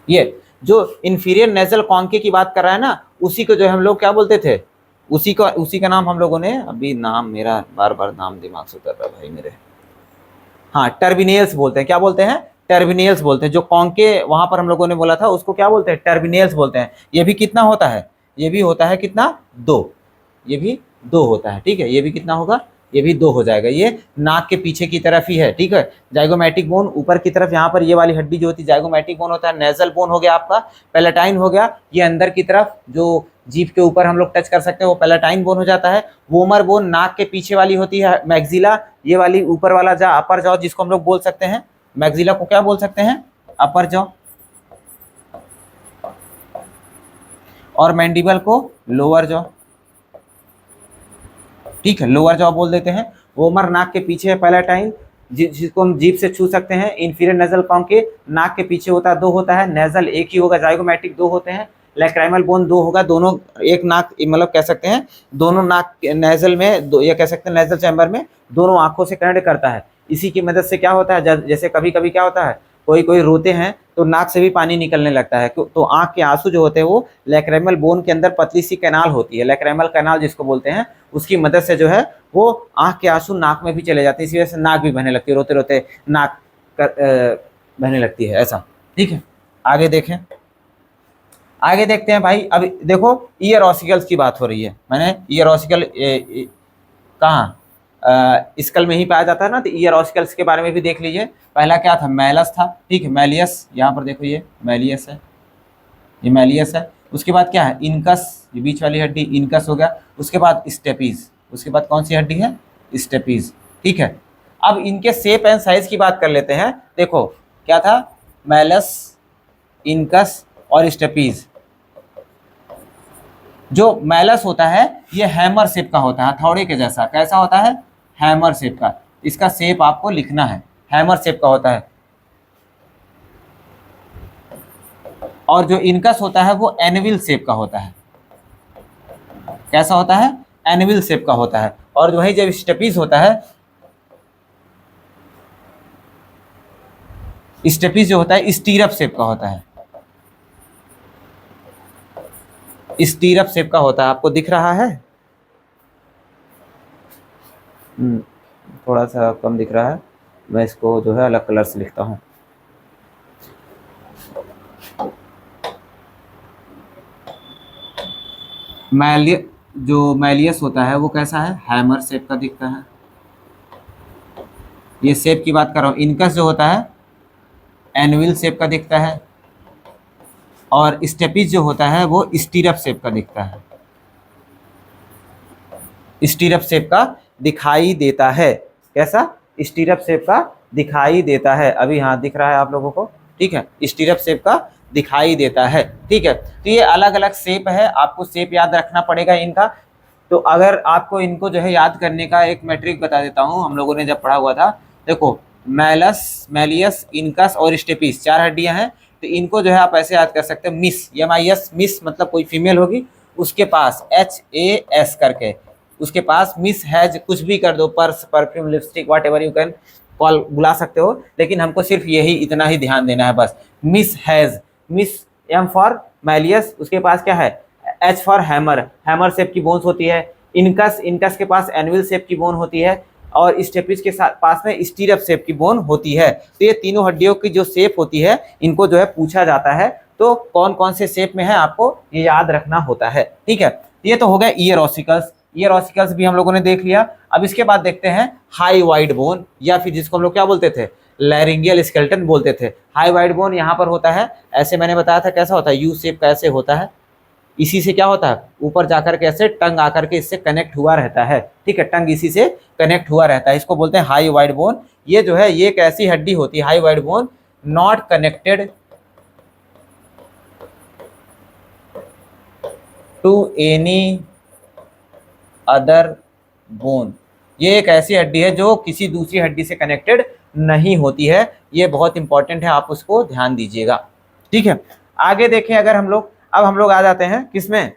ये जो इंफीरियर नेजल कॉन्के की बात कर रहा है ना, उसी को जो हम लोग क्या बोलते थे, उसी का नाम हम लोगों ने, अभी नाम मेरा बार बार नाम दिमाग से उतर रहा है भाई मेरे, हाँ टर्बिनियल्स बोलते हैं। क्या बोलते हैं, टर्बिनियल्स बोलते हैं। जो कॉन्के वहां पर हम लोगों ने बोला था उसको क्या बोलते हैं, टर्बिनियल्स बोलते हैं। ये भी कितना होता है, ये भी होता है कितना, 2, ये भी 2 होता है, ठीक है। ये भी कितना होगा, ये भी 2 हो जाएगा। ये नाक के पीछे की तरफ ही है, ठीक है। जाइगोमैटिक बोन ऊपर की तरफ, यहाँ पर ये वाली हड्डी जो होती है जाइगोमैटिक बोन होता है। नेजल बोन हो गया आपका, पैलेटाइन हो गया, ये अंदर की तरफ जो जीभ के ऊपर हम लोग टच कर सकते हैं वो पैलेटाइन बोन हो जाता है। वोमर बोन नाक के पीछे वाली होती है, मैक्सिला, ये वाली ऊपर वाला जा, अपर जॉ जिसको हम लोग बोल सकते हैं, मैक्सिला को क्या बोल सकते हैं, अपर जॉ, और मैंडिबल को लोअर जॉ, ठीक है, लोअर जॉ बोल देते हैं। वोमर नाक के पीछे है, पैलेटाइन जिसको हम जीभ से छू सकते हैं। इंफीरियर नेजल कॉन्के नाक के पीछे होता है, 2 होता है। नेजल 1 ही होगा, जाइगोमैटिक 2 होते हैं। लैक्राइमल बोन दो होगा, दोनों एक नाक मतलब कह सकते हैं दोनों नाक नेजल में दो, या कह सकते हैं नेजल चैम्बर में दोनों आंखों से कनेक्ट करता है। इसी की मदद से क्या होता है, जैसे कभी कभी क्या होता है कोई कोई रोते हैं तो नाक से भी पानी निकलने लगता है, तो आंख के आंसू जो होते हैं वो लैक्राइमल बोन के अंदर पतली सी कैनाल होती है, लैक्राइमल कैनाल जिसको बोलते हैं, उसकी मदद से जो है वो आंख के आंसू नाक में भी चले जाते हैं, इसी वजह से नाक भी बहने लगती है, रोते रोते नाक बहने लगती है ऐसा। ठीक है, आगे देखें, आगे देखते हैं भाई। अब देखो ईयर ऑसिकल्स की बात हो रही है, मैंने ईयर ऑसिकल कहाँ स्कल में ही पाया जाता है ना, तो ईयर ऑसिकल्स के बारे में भी देख लीजिए। पहला क्या था, मैलस था, ठीक है, मैलियस, यहाँ पर देखो ये मैलियस है, ये मैलियस है। उसके बाद क्या है, इनकस, ये बीच वाली हड्डी इनकस हो गया। उसके बाद स्टेपीज, उसके बाद कौन सी हड्डी है, स्टेपीज। ठीक है, अब इनके शेप एंड साइज की बात कर लेते हैं। देखो क्या था, मैलस, इनकस और स्टेपीज। जो मैलस होता है ये हैमर शेप का होता है, हथौड़े के जैसा, कैसा होता है, हैमर शेप का, इसका शेप आपको लिखना है, हैमर शेप का होता है। और जो इनकस होता है वो एनविल शेप का होता है, कैसा होता है, एनविल शेप का होता है। और जो है जब स्टेपीज होता है, स्टेपीज जो होता है स्टीरअप शेप का होता है, स्टीरअप शेप का होता है। आपको दिख रहा है, थोड़ा सा कम दिख रहा है, मैं इसको जो है अलग कलर से लिखता हूँ। जो मैलियस होता है वो कैसा है, हैमर शेप का दिखता है, ये शेप की बात कर रहा हूँ। इनकस जो होता है एनविल शेप का दिखता है, और स्टेपीज जो होता है वो स्टीरअप शेप का दिखता है, स्टीरअप शेप का दिखाई देता है। कैसा, स्टीरअप शेप का दिखाई देता है। अभी हाँ दिख रहा है आप लोगों को, ठीक है, स्टीरअप शेप का दिखाई देता है। ठीक है, तो ये अलग अलग शेप है, आपको शेप याद रखना पड़ेगा इनका। तो अगर आपको इनको जो है याद करने का एक मैट्रिक बता देता हूँ, हम लोगों ने जब पढ़ा हुआ था, देखो मैलस, मैलियस, इनकस और स्टेपीज 4 हड्डियां हैं। तो इनको जो है आप ऐसे याद कर सकते हैं, मिस, MIS, मिस मतलब कोई फीमेल होगी, उसके पास HAS करके, उसके पास मिस हैज, कुछ भी कर दो, purse, perfume, lipstick, what ever you can call, बुला सकते हो, लेकिन हमको सिर्फ यही इतना ही ध्यान देना है बस, miss has, miss, M for malleus, उसके पास क्या है, H for hammer, hammer shape की बोन्स होती है। इनकस, इनकस के पास एनविल शेप की बोन होती है, और स्टेपीज के पास में स्टीरअप शेप की बोन होती है। तो ये तीनों हड्डियों की जो शेप होती है, इनको जो है पूछा जाता है, तो कौन कौन से शेप में है आपको ये याद रखना होता है। ठीक है, ये तो हो गया ईयर ऑसिकल्स, ईयर ऑसिकल्स भी हम लोगों ने देख लिया। अब इसके बाद देखते हैं हाई वाइड बोन, या फिर जिसको हम लोग क्या बोलते थे, लैरिंगियल स्केलेटन बोलते थे। हाई वाइड बोन यहाँ पर होता है, ऐसे मैंने बताया था कैसा होता है, यू शेप का ऐसे होता है, इसी से क्या होता है, ऊपर जाकर के ऐसे टंग आकर के इससे कनेक्ट हुआ रहता है। ठीक है, टंग इसी से कनेक्ट हुआ रहता है, इसको बोलते हैं हाई वाइड बोन। ये जो है ये एक ऐसी हड्डी होती है, hyoid bone, not connected to any other bone. ये एक ऐसी हड्डी है जो किसी दूसरी हड्डी से कनेक्टेड नहीं होती है, ये बहुत इंपॉर्टेंट है, आप उसको ध्यान दीजिएगा। ठीक है, आगे देखें अगर हम लोग, अब हम लोग आ जाते हैं किसमें,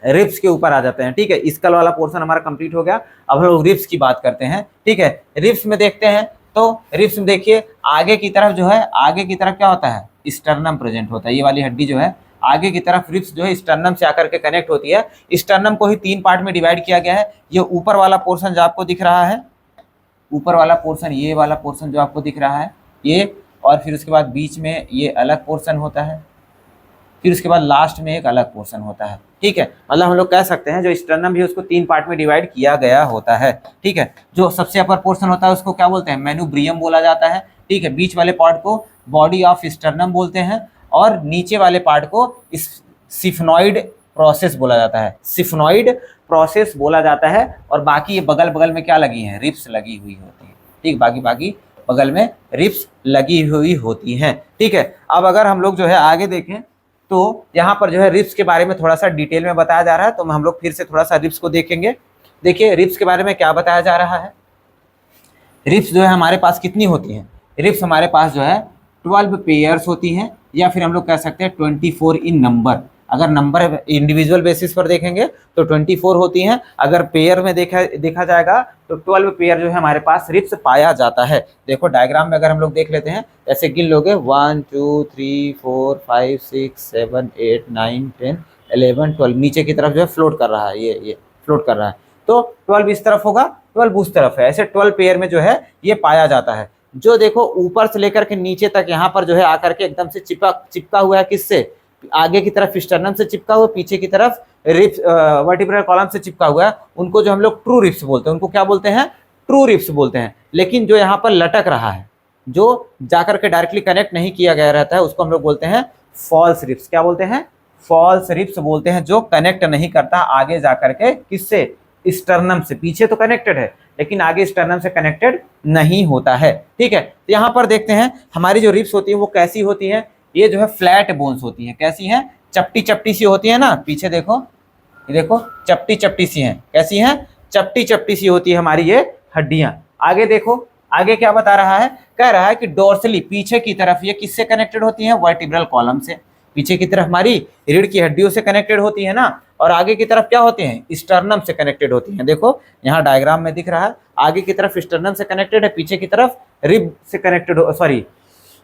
रिब्स के ऊपर आ जाते हैं। ठीक है, स्कल वाला पोर्शन हमारा कंप्लीट हो गया, अब हम लोग रिब्स की बात करते हैं। ठीक है, रिब्स में देखते हैं, तो रिब्स में देखिए आगे की तरफ जो है, आगे की तरफ क्या होता है, स्टर्नम प्रेजेंट होता है। ये वाली हड्डी जो है आगे की तरफ, रिब्स जो है स्टर्नम से आकर के कनेक्ट होती है। स्टर्नम को ही 3 पार्ट में डिवाइड किया गया है। ये ऊपर वाला पोर्शन जो आपको दिख रहा है, ऊपर वाला पोर्शन, ये वाला पोर्शन जो आपको दिख रहा है ये, और फिर उसके बाद बीच में ये अलग पोर्शन होता है, फिर उसके बाद लास्ट में एक अलग पोर्शन होता है। ठीक है, मतलब हम लोग कह सकते हैं जो स्टर्नम भी उसको 3 पार्ट में डिवाइड किया गया होता है। ठीक है, जो सबसे अपर पोर्शन होता है उसको क्या बोलते हैं, मेनुब्रियम बोला जाता है। ठीक है, बीच वाले पार्ट को बॉडी ऑफ स्टर्नम बोलते हैं, और नीचे वाले पार्ट को सिफनॉइड प्रोसेस बोला जाता है, सिफनॉइड प्रोसेस बोला जाता है। और बाकी ये बगल बगल में क्या लगी हैं, रिब्स लगी हुई होती है। ठीक, बाकी बगल में रिब्स लगी हुई होती हैं। ठीक है, अब अगर हम लोग जो है आगे देखें, तो यहाँ पर जो है रिब्स के बारे में थोड़ा सा डिटेल में बताया जा रहा है, तो हम लोग फिर से थोड़ा सा रिब्स को देखेंगे। देखिए रिब्स के बारे में क्या बताया जा रहा है। रिब्स जो है हमारे पास कितनी होती हैं, रिब्स हमारे पास जो है 12 पेयर्स होती हैं, या फिर हम लोग कह सकते हैं 24 इन नंबर। अगर नंबर इंडिविजुअल बेसिस पर देखेंगे तो 24 होती हैं, अगर पेयर में देखा जाएगा तो 12 पेयर जो है हमारे पास रिब्स पाया जाता है। देखो डायग्राम में अगर हम लोग देख लेते हैं, ऐसे गिन लोगे 1 2 3 4 5 6 7 8 9 10 11 12, नीचे की तरफ जो है फ्लोट कर रहा है, ये फ्लोट कर रहा है, तो 12 इस तरफ होगा, 12 उस तरफ है, ऐसे 12 पेयर में जो है ये पाया जाता है। जो देखो ऊपर से लेकर के नीचे तक यहाँ पर जो है आकर के एकदम से चिपका हुआ है, किससे, आगे की तरफ स्टर्नम से चिपका हुआ, पीछे की तरफ रिब्स वर्टिब्रल कॉलम से चिपका हुआ है, उनको जो हम लोग ट्रू रिब्स बोलते हैं, उनको क्या बोलते हैं, ट्रू रिब्स बोलते हैं। लेकिन जो यहाँ पर लटक रहा है, जो जाकर के डायरेक्टली कनेक्ट नहीं किया गया रहता है, उसको हम लोग बोलते हैं फॉल्स रिब्स। क्या बोलते हैं, फॉल्स रिब्स बोलते हैं, जो कनेक्ट नहीं करता आगे जाकर के किससे, स्टर्नम से। पीछे तो कनेक्टेड है लेकिन आगे स्टर्नम से कनेक्टेड नहीं होता है, ठीक है। तो यहाँ पर देखते हैं हमारी जो रिब्स होती है वो कैसी होती है, ये जो है फ्लैट बोन्स होती हैं। कैसी हैं, चपटी चपटी सी होती है ना, पीछे देखो, ये देखो चपटी चपटी सी हैं, कैसी हैं, चपटी चपटी सी होती है हमारी ये हड्डियां। आगे देखो, आगे क्या बता रहा है, कह रहा है कि डोर्सली पीछे की तरफ ये किससे कनेक्टेड होती हैं, वर्टिब्रल कॉलम से। पीछे की तरफ हमारी रीढ़ की हड्डियों से कनेक्टेड होती है ना, और आगे की तरफ क्या होते हैं, स्टर्नम से कनेक्टेड होती हैं। देखो यहाँ डायग्राम में दिख रहा है, आगे की तरफ स्टर्नम से कनेक्टेड है, पीछे की तरफ रिब से कनेक्टेड, सॉरी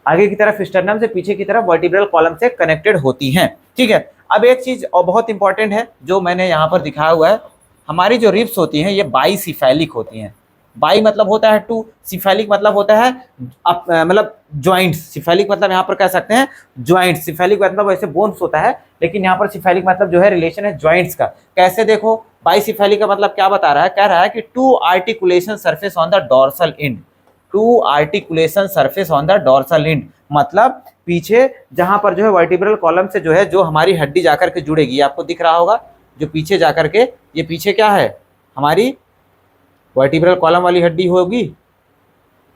आगे की तरफ स्टर्नम से, पीछे की तरफ वर्टिब्रल कॉलम से कनेक्टेड होती हैं, ठीक है। अब एक चीज और बहुत इंपॉर्टेंट है जो मैंने यहाँ पर दिखाया हुआ है, हमारी जो रिब्स होती हैं ये बाईसिफेलिक होती हैं। बाई मतलब होता है टू, सिफेलिक मतलब होता है मतलब ज्वाइंट्स। सिफेलिक मतलब यहाँ पर कह सकते हैं ज्वाइंट्स, सिफेलिक मतलब वैसे बोन्स होता है, लेकिन यहाँ पर सिफेलिक मतलब जो है रिलेशन है ज्वाइंट्स का। कैसे, देखो बाईसिफेलिक का मतलब क्या बता रहा है, कह रहा है कि two articulation surface on the dorsal end, two articulation surface on the dorsal end, मतलब पीछे जहां पर जो है वर्टिब्रल कॉलम से जो है जो हमारी हड्डी जाकर के जुड़ेगी, आपको दिख रहा होगा जो पीछे जाकर के, ये पीछे क्या है, हमारी वर्टिब्रल कॉलम वाली हड्डी होगी,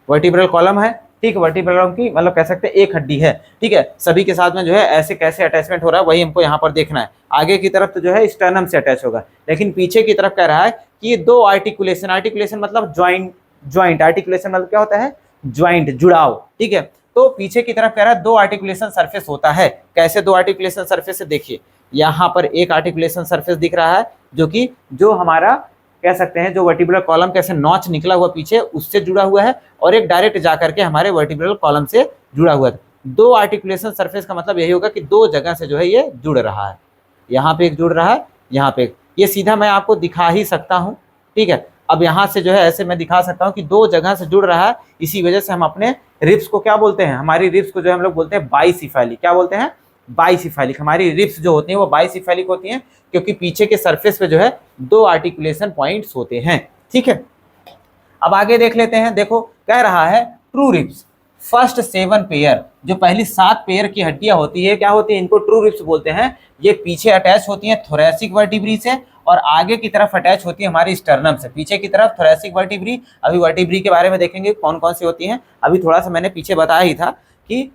वर्टिब्रल कॉलम है, ठीक है। वर्टिब्रल कॉलम की मतलब कह सकते हैं एक हड्डी है, ठीक है। सभी के साथ में जो है ऐसे कैसे अटैचमेंट हो रहा है वही हमको यहाँ पर देखना है। आगे की तरफ तो जो है स्टर्नम से अटैच होगा, लेकिन पीछे की तरफ कह रहा है कि ये दो आर्टिकुलेशन, आर्टिकुलेशन मतलब ज्वाइंट आर्टिकुलेशन मतलब क्या होता है, ज्वाइंट, जुड़ाव, ठीक है। तो पीछे की तरफ कह रहा है दो आर्टिकुलेशन सरफेस होता है। कैसे दो आर्टिकुलेशन सरफेस है, देखिए यहाँ पर एक आर्टिकुलेशन सरफेस दिख रहा है जो कि जो हमारा कह सकते हैं जो वर्टिब्रल कॉलम कैसे नॉच निकला हुआ पीछे उससे जुड़ा हुआ है, और एक डायरेक्ट जाकर के हमारे वर्टिब्रल कॉलम से जुड़ा हुआ है। दो आर्टिकुलेशन सरफेस का मतलब यही होगा कि दो जगह से जो है ये जुड़ रहा है, यहाँ पे एक जुड़ रहा है, यहाँ पे एक, ये सीधा मैं आपको दिखा ही सकता हूँ, ठीक है। अब यहाँ से जो है ऐसे मैं दिखा सकता हूँ कि दो जगह से जुड़ रहा है, इसी वजह से हम अपने रिब्स को क्या बोलते हैं, हमारी रिब्स को जो हम लोग बोलते हैं बाईसिफेलिक। क्या बोलते हैं, बाईसिफेलिक। हमारी रिब्स जो होती हैं वो बाईसिफेलिक होती हैं क्योंकि पीछे के सरफेस पे जो है दो आर्टिकुलेशन पॉइंट्स होते हैं, ठीक है। अब आगे देख लेते हैं, देखो कह रहा है ट्रू रिब्स फर्स्ट 7 पेयर, जो पहली 7 पेयर की हड्डियां होती है क्या होती है, इनको ट्रू रिब्स बोलते हैं। ये पीछे अटैच होती हैं थोरैसिक वर्टिब्री से, और आगे की तरफ अटैच होती है हमारी स्टर्नम से। पीछे की तरफ थोरैसिक वर्टिब्री, अभी वर्टिब्री के बारे में देखेंगे कौन कौन सी होती हैं, अभी थोड़ा सा मैंने पीछे बताया ही था कि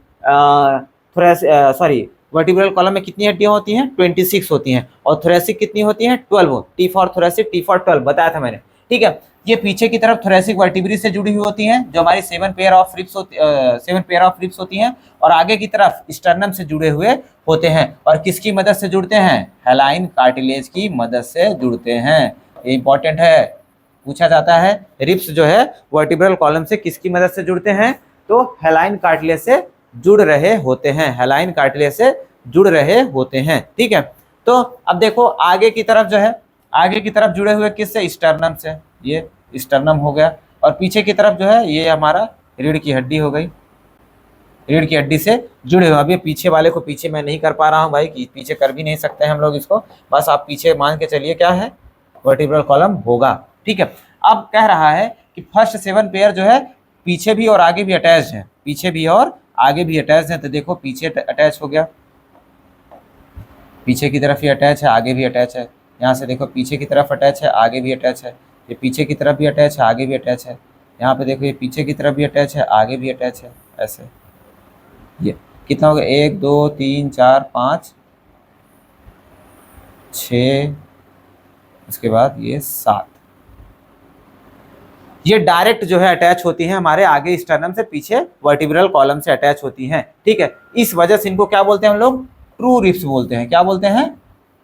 वर्टिब्रल कॉलम में कितनी हड्डियां होती हैं, 26 होती हैं, और थोरैसिक कितनी होती हैं, 12, T for thoracic, T for 12 बताया था मैंने, ठीक है। ये पीछे की तरफ थोरैसिक वर्टिब्री से जुड़ी हुई होती हैं, जो हमारी 7 पेयर ऑफ रिब्स होती हैं, और आगे की तरफ स्टर्नम से जुड़े हुए होते हैं, और किसकी मदद से जुड़ते हैं, हेलाइन कार्टिलेज की मदद से जुड़ते हैं। ये इंपॉर्टेंट है, पूछा जाता है रिब्स जो है वर्टिब्रल कॉलम से किसकी मदद से जुड़ते हैं, तो हेलाइन कार्टिलेज से जुड़ रहे होते हैं, हेलाइन कार्टिलेज से जुड़ रहे होते हैं, ठीक है। तो अब देखो आगे की तरफ जो है, आगे की तरफ जुड़े हुए किससे, स्टर्नम से, ये स्टर्नम हो गया, और पीछे की तरफ जो है ये हमारा रीढ़ की हड्डी हो गई, रीढ़ की हड्डी से जुड़े हुए। अब ये पीछे वाले को पीछे मैं नहीं कर पा रहा हूँ भाई, कि पीछे कर भी नहीं सकते हम लोग इसको, बस आप पीछे मान के चलिए क्या है, वर्टिब्रल कॉलम होगा, ठीक है। अब कह रहा है कि फर्स्ट 7 पेयर जो है पीछे भी और आगे भी अटैच है, पीछे भी और आगे भी अटैच है। तो देखो पीछे अटैच हो गया, पीछे की तरफ ये अटैच है, आगे भी अटैच है। यहाँ से देखो पीछे की तरफ अटैच है, आगे भी अटैच है, ये पीछे की तरफ भी अटैच है, आगे भी अटैच है। यहाँ पे देखो ये पीछे की तरफ भी अटैच है, आगे भी अटैच है, ऐसे। ये कितना हो गया, 1 2 3 4 5 6, उसके बाद ये 7। ये डायरेक्ट जो है अटैच होती हैं हमारे आगे स्टर्नम से, पीछे वर्टिब्रल कॉलम से अटैच होती हैं, ठीक है। इस वजह से इनको क्या बोलते हैं हम लोग, ट्रू रिब्स बोलते हैं। क्या बोलते हैं?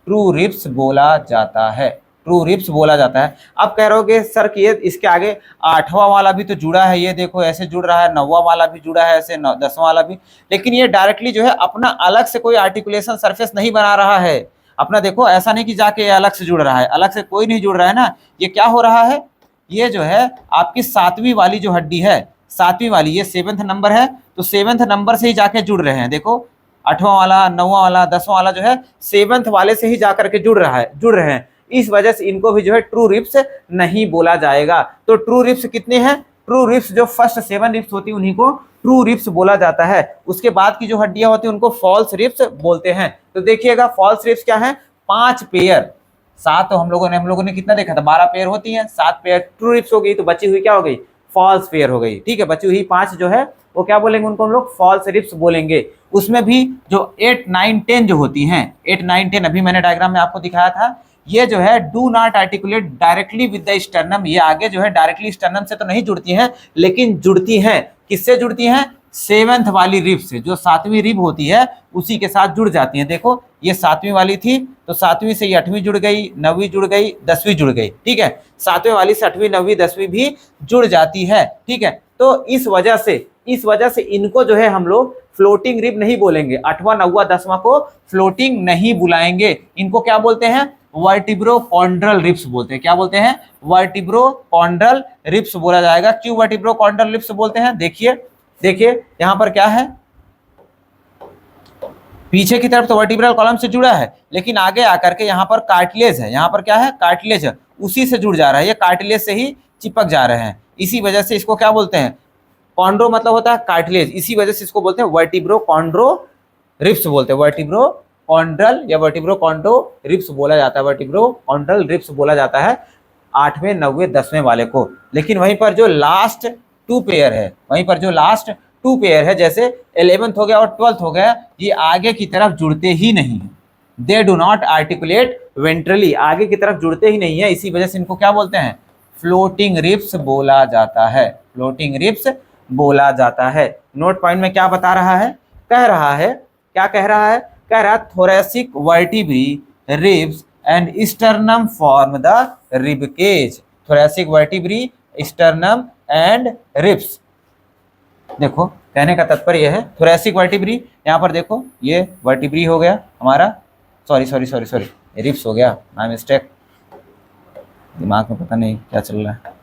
ट्रू रिब्स बोला जाता है, ट्रू रिब्स बोला जाता है। अब कह रहे हो कि सर कि ये इसके आगे 8वां वाला भी तो जुड़ा है, ये देखो ऐसे जुड़ रहा है, 9वां वाला भी जुड़ा है ऐसे, 10वां वाला भी, लेकिन ये डायरेक्टली जो है अपना अलग से कोई आर्टिकुलेशन सरफेस नहीं बना रहा है अपना। देखो ऐसा नहीं कि जाके ये अलग से जुड़ रहा है, अलग से कोई नहीं जुड़ रहा है ना, ये क्या हो रहा है, ये जो है आपकी 7वीं वाली जो हड्डी है, 7वीं वाली, ये 7th नंबर है, तो 7th नंबर से ही जाके जुड़ रहे हैं। देखो 8वां वाला, 9वां वाला, 10वां वाला जो है 7th वाले से ही जाकर के जुड़ रहे हैं। इस वजह से इनको भी जो है ट्रू रिब्स नहीं बोला जाएगा। तो ट्रू रिब्स कितने हैं? ट्रू रिब्स जो फर्स्ट 7 रिब्स होती है उन्हीं को ट्रू रिब्स बोला जाता है। उसके बाद की जो हड्डियां होती है उनको फॉल्स रिब्स बोलते हैं। तो देखिएगा फॉल्स रिब्स क्या है? 5 पेयर, 7 तो हम लोगों ने कितना देखा था, 12 पेयर होती हैं, 7 पेयर ट्रू रिब्स हो गई, तो बची हुई क्या हो गई? फॉल्स पेयर हो गई। ठीक है, बची हुई 5 जो है वो क्या बोलेंगे? उनको हम लोग फॉल्स रिब्स बोलेंगे। उसमें भी जो 8, 9, 10 जो होती हैं, 8, 9, 10 अभी मैंने डायग्राम में आपको दिखाया था, ये जो है do not articulate directly with the sternum. ये आगे जो है डायरेक्टली स्टर्नम से तो नहीं जुड़ती हैं, लेकिन जुड़ती हैं, किससे जुड़ती हैं? 7th वाली रिब से, जो 7वीं रिब होती है उसी के साथ जुड़ जाती हैं। देखो ये 7वीं वाली थी, तो 7वीं से 8वीं जुड़ गई, 9वीं जुड़ गई, 10वीं जुड़ गई। ठीक है, 7वें वाली से 8वीं, 9वीं, 10वीं भी जुड़ जाती है। ठीक है, तो इस वजह से इनको जो है हम लोग फ्लोटिंग रिब नहीं बोलेंगे, 8वां, 9वां, 10वां को फ्लोटिंग नहीं बुलाएंगे। इनको क्या बोलते हैं? वर्टिब्रोकॉन्ड्रल रिब्स बोलते हैं। क्या बोलते हैं? वर्टिब्रोकॉन्ड्रल रिब्स बोला जाएगा। क्यों वर्टिब्रोकॉन्ड्रल रिब्स बोलते हैं? देखिए यहां पर क्या है, पीछे की तरफ तो वर्टिब्रल कॉलम से जुड़ा है, लेकिन आगे आकर के यहाँ पर कार्टिलेज है, यहाँ पर क्या है? कार्टिलेज है, उसी से जुड़ जा रहा है, ये कार्टिलेज से ही चिपक जा रहे हैं। इसी वजह से इसको क्या बोलते हैं? कॉन्ड्रो मतलब होता है कार्टिलेज, इसी वजह से इसको बोलते हैं वर्टिब्रोकॉन्ड्रो रिब्स बोलते हैं। वर्टिब्रोकॉन्ड्रल या वर्टिब्रोकॉन्ड्रो रिब्स बोला जाता है, वर्टिब्रोकॉन्ड्रल रिब्स बोला जाता है 8वें, 9वें, 10वें वाले को। लेकिन वहीं पर जो लास्ट 2 पेयर है, जैसे 11th हो गया और 12th हो गया, ये आगे की तरफ जुड़ते ही नहीं है। They do not articulate ventrally, आगे की तरफ जुड़ते ही नहीं है, इसी वजह से इनको क्या बोलते हैं? फ्लोटिंग रिब्स बोला जाता है, फ्लोटिंग रिब्स बोला जाता है। नोट पॉइंट में क्या बता रहा है? क्या कह रहा है? कह रहा thoracic vertebrae ribs and sternum form the rib cage. Thoracic vertebrae, sternum and ribs. देखो कहने का तात्पर्य यह है, थोरैसिक वर्टिब्री, यहाँ पर देखो ये वर्टिब्री हो गया हमारा, सॉरी रिब्स हो गया, माय मिस्टेक, दिमाग में पता नहीं क्या चल रहा है।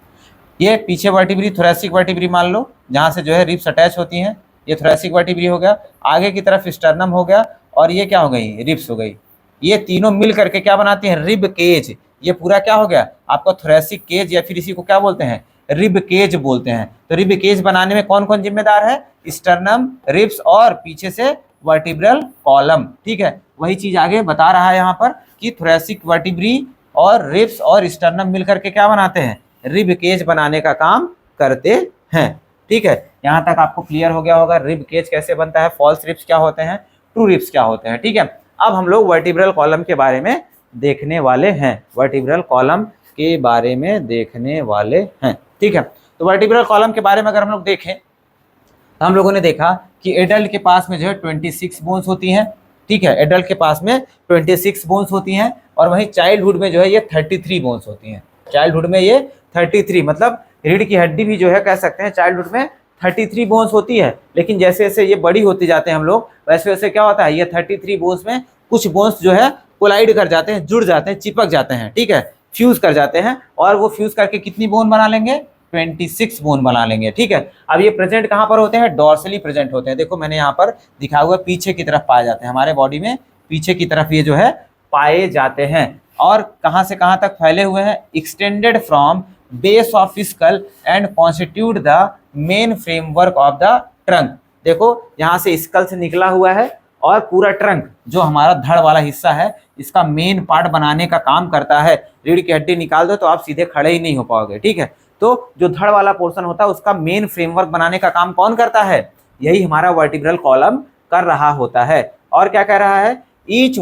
ये पीछे वर्टिब्री थोरैसिक वर्टिब्री मान लो, जहाँ से जो है रिब्स अटैच होती हैं, ये थोरैसिक वर्टिब्री हो गया, आगे की तरफ स्टर्नम हो गया, और ये क्या हो गई? रिब्स हो गई। ये तीनों मिल करके क्या बनाती हैं? Rib cage. ये पूरा क्या हो गया? आपका थोरैसिक केज, या फिर इसी को क्या बोलते हैं? रिब केज बोलते हैं। तो रिब केज बनाने में कौन कौन जिम्मेदार है? स्टर्नम, रिब्स और पीछे से वर्टिब्रल कॉलम। ठीक है, वही चीज आगे बता रहा है यहाँ पर कि थोरैसिक वर्टिब्री और रिब्स और स्टर्नम मिलकर के क्या बनाते हैं? रिब केज बनाने का काम करते हैं। ठीक है, यहाँ तक आपको क्लियर हो गया होगा रिब केज कैसे बनता है, फॉल्स रिब्स क्या होते हैं, ट्रू रिब्स क्या होते हैं। ठीक है, अब हम लोग वर्टिब्रल कॉलम के बारे में देखने वाले हैं, वर्टिब्रल कॉलम के बारे में देखने वाले हैं। ठीक है, तो वर्टिब्रल कॉलम के बारे में अगर हम लोग देखें, तो हम लोगों ने देखा कि एडल्ट के पास में जो है 26 बोन्स होती हैं। ठीक है, एडल्ट के पास में 26 बोन्स होती हैं, और वहीं चाइल्डहुड में जो है ये 33 बोन्स होती हैं। चाइल्डहुड में ये 33, मतलब रीढ़ की हड्डी भी जो है कह सकते हैं चाइल्डहुड में 33 बोन्स होती है। लेकिन जैसे जैसे ये बड़ी होती जाते हैं हम लोग, वैसे वैसे क्या होता है, ये 33 बोन्स में कुछ बोन्स जो है कोलाइड कर जाते हैं, जुड़ जाते हैं, चिपक जाते हैं। ठीक है, फ्यूज कर जाते हैं, और वो फ्यूज करके कितनी बोन बना लेंगे? 26 बोन बना लेंगे। ठीक है, अब ये प्रेजेंट कहाँ पर होते हैं? डॉर्सली प्रेजेंट होते हैं। देखो मैंने यहाँ पर दिखा हुआ, पीछे की तरफ पाए जाते हैं, हमारे बॉडी में पीछे की तरफ ये जो है पाए जाते हैं। और कहाँ से कहाँ तक फैले हुए हैं? Extended from base of skull and constitute the main framework of the trunk. देखो यहाँ से स्कल से निकला हुआ है, और पूरा ट्रंक जो हमारा धड़ वाला हिस्सा है, इसका मेन पार्ट बनाने का काम करता है। रीढ़ की हड्डी निकाल दो तो आप सीधे खड़े ही नहीं हो पाओगे। ठीक है, तो जो धड़ वाला पोर्शन होता है उसका मेन फ्रेमवर्क बनाने का काम कौन करता है? यही हमारा वर्टिब्रल कॉलम कर रहा होता है। और क्या कह रहा है? Each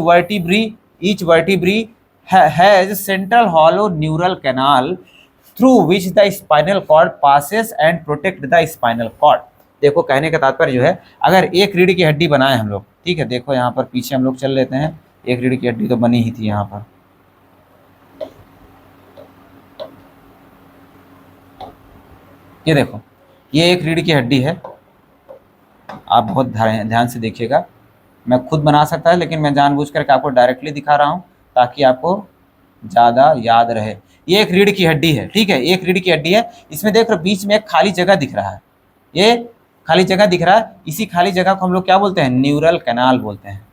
vertebrae has central hollow neural canal through which the spinal cord passes and protect the spinal cord. देखो कहने का तात्पर्य जो है, अगर एक रीढ़ की हड्डी बनाए हम लोग, ठीक है। देखो यहाँ पर पीछे हम लोग चल लेते हैं, एक रीढ़ की हड्डी तो बनी ही थी यहाँ पर। ये देखो, ये एक रीढ़ की हड्डी है, आप बहुत ध्यान से देखिएगा। मैं खुद बना सकता है, लेकिन मैं जानबूझ करके आपको डायरेक्टली दिखा रहा हूँ ताकि आपको ज़्यादा याद रहे। ये एक रीढ़ की हड्डी है, ठीक है, एक रीढ़ की हड्डी है। इसमें देख रहे बीच में एक खाली जगह दिख रहा है, ये खाली जगह दिख रहा है। इसी खाली जगह को हम लोग क्या बोलते हैं? न्यूरल कैनाल बोलते हैं,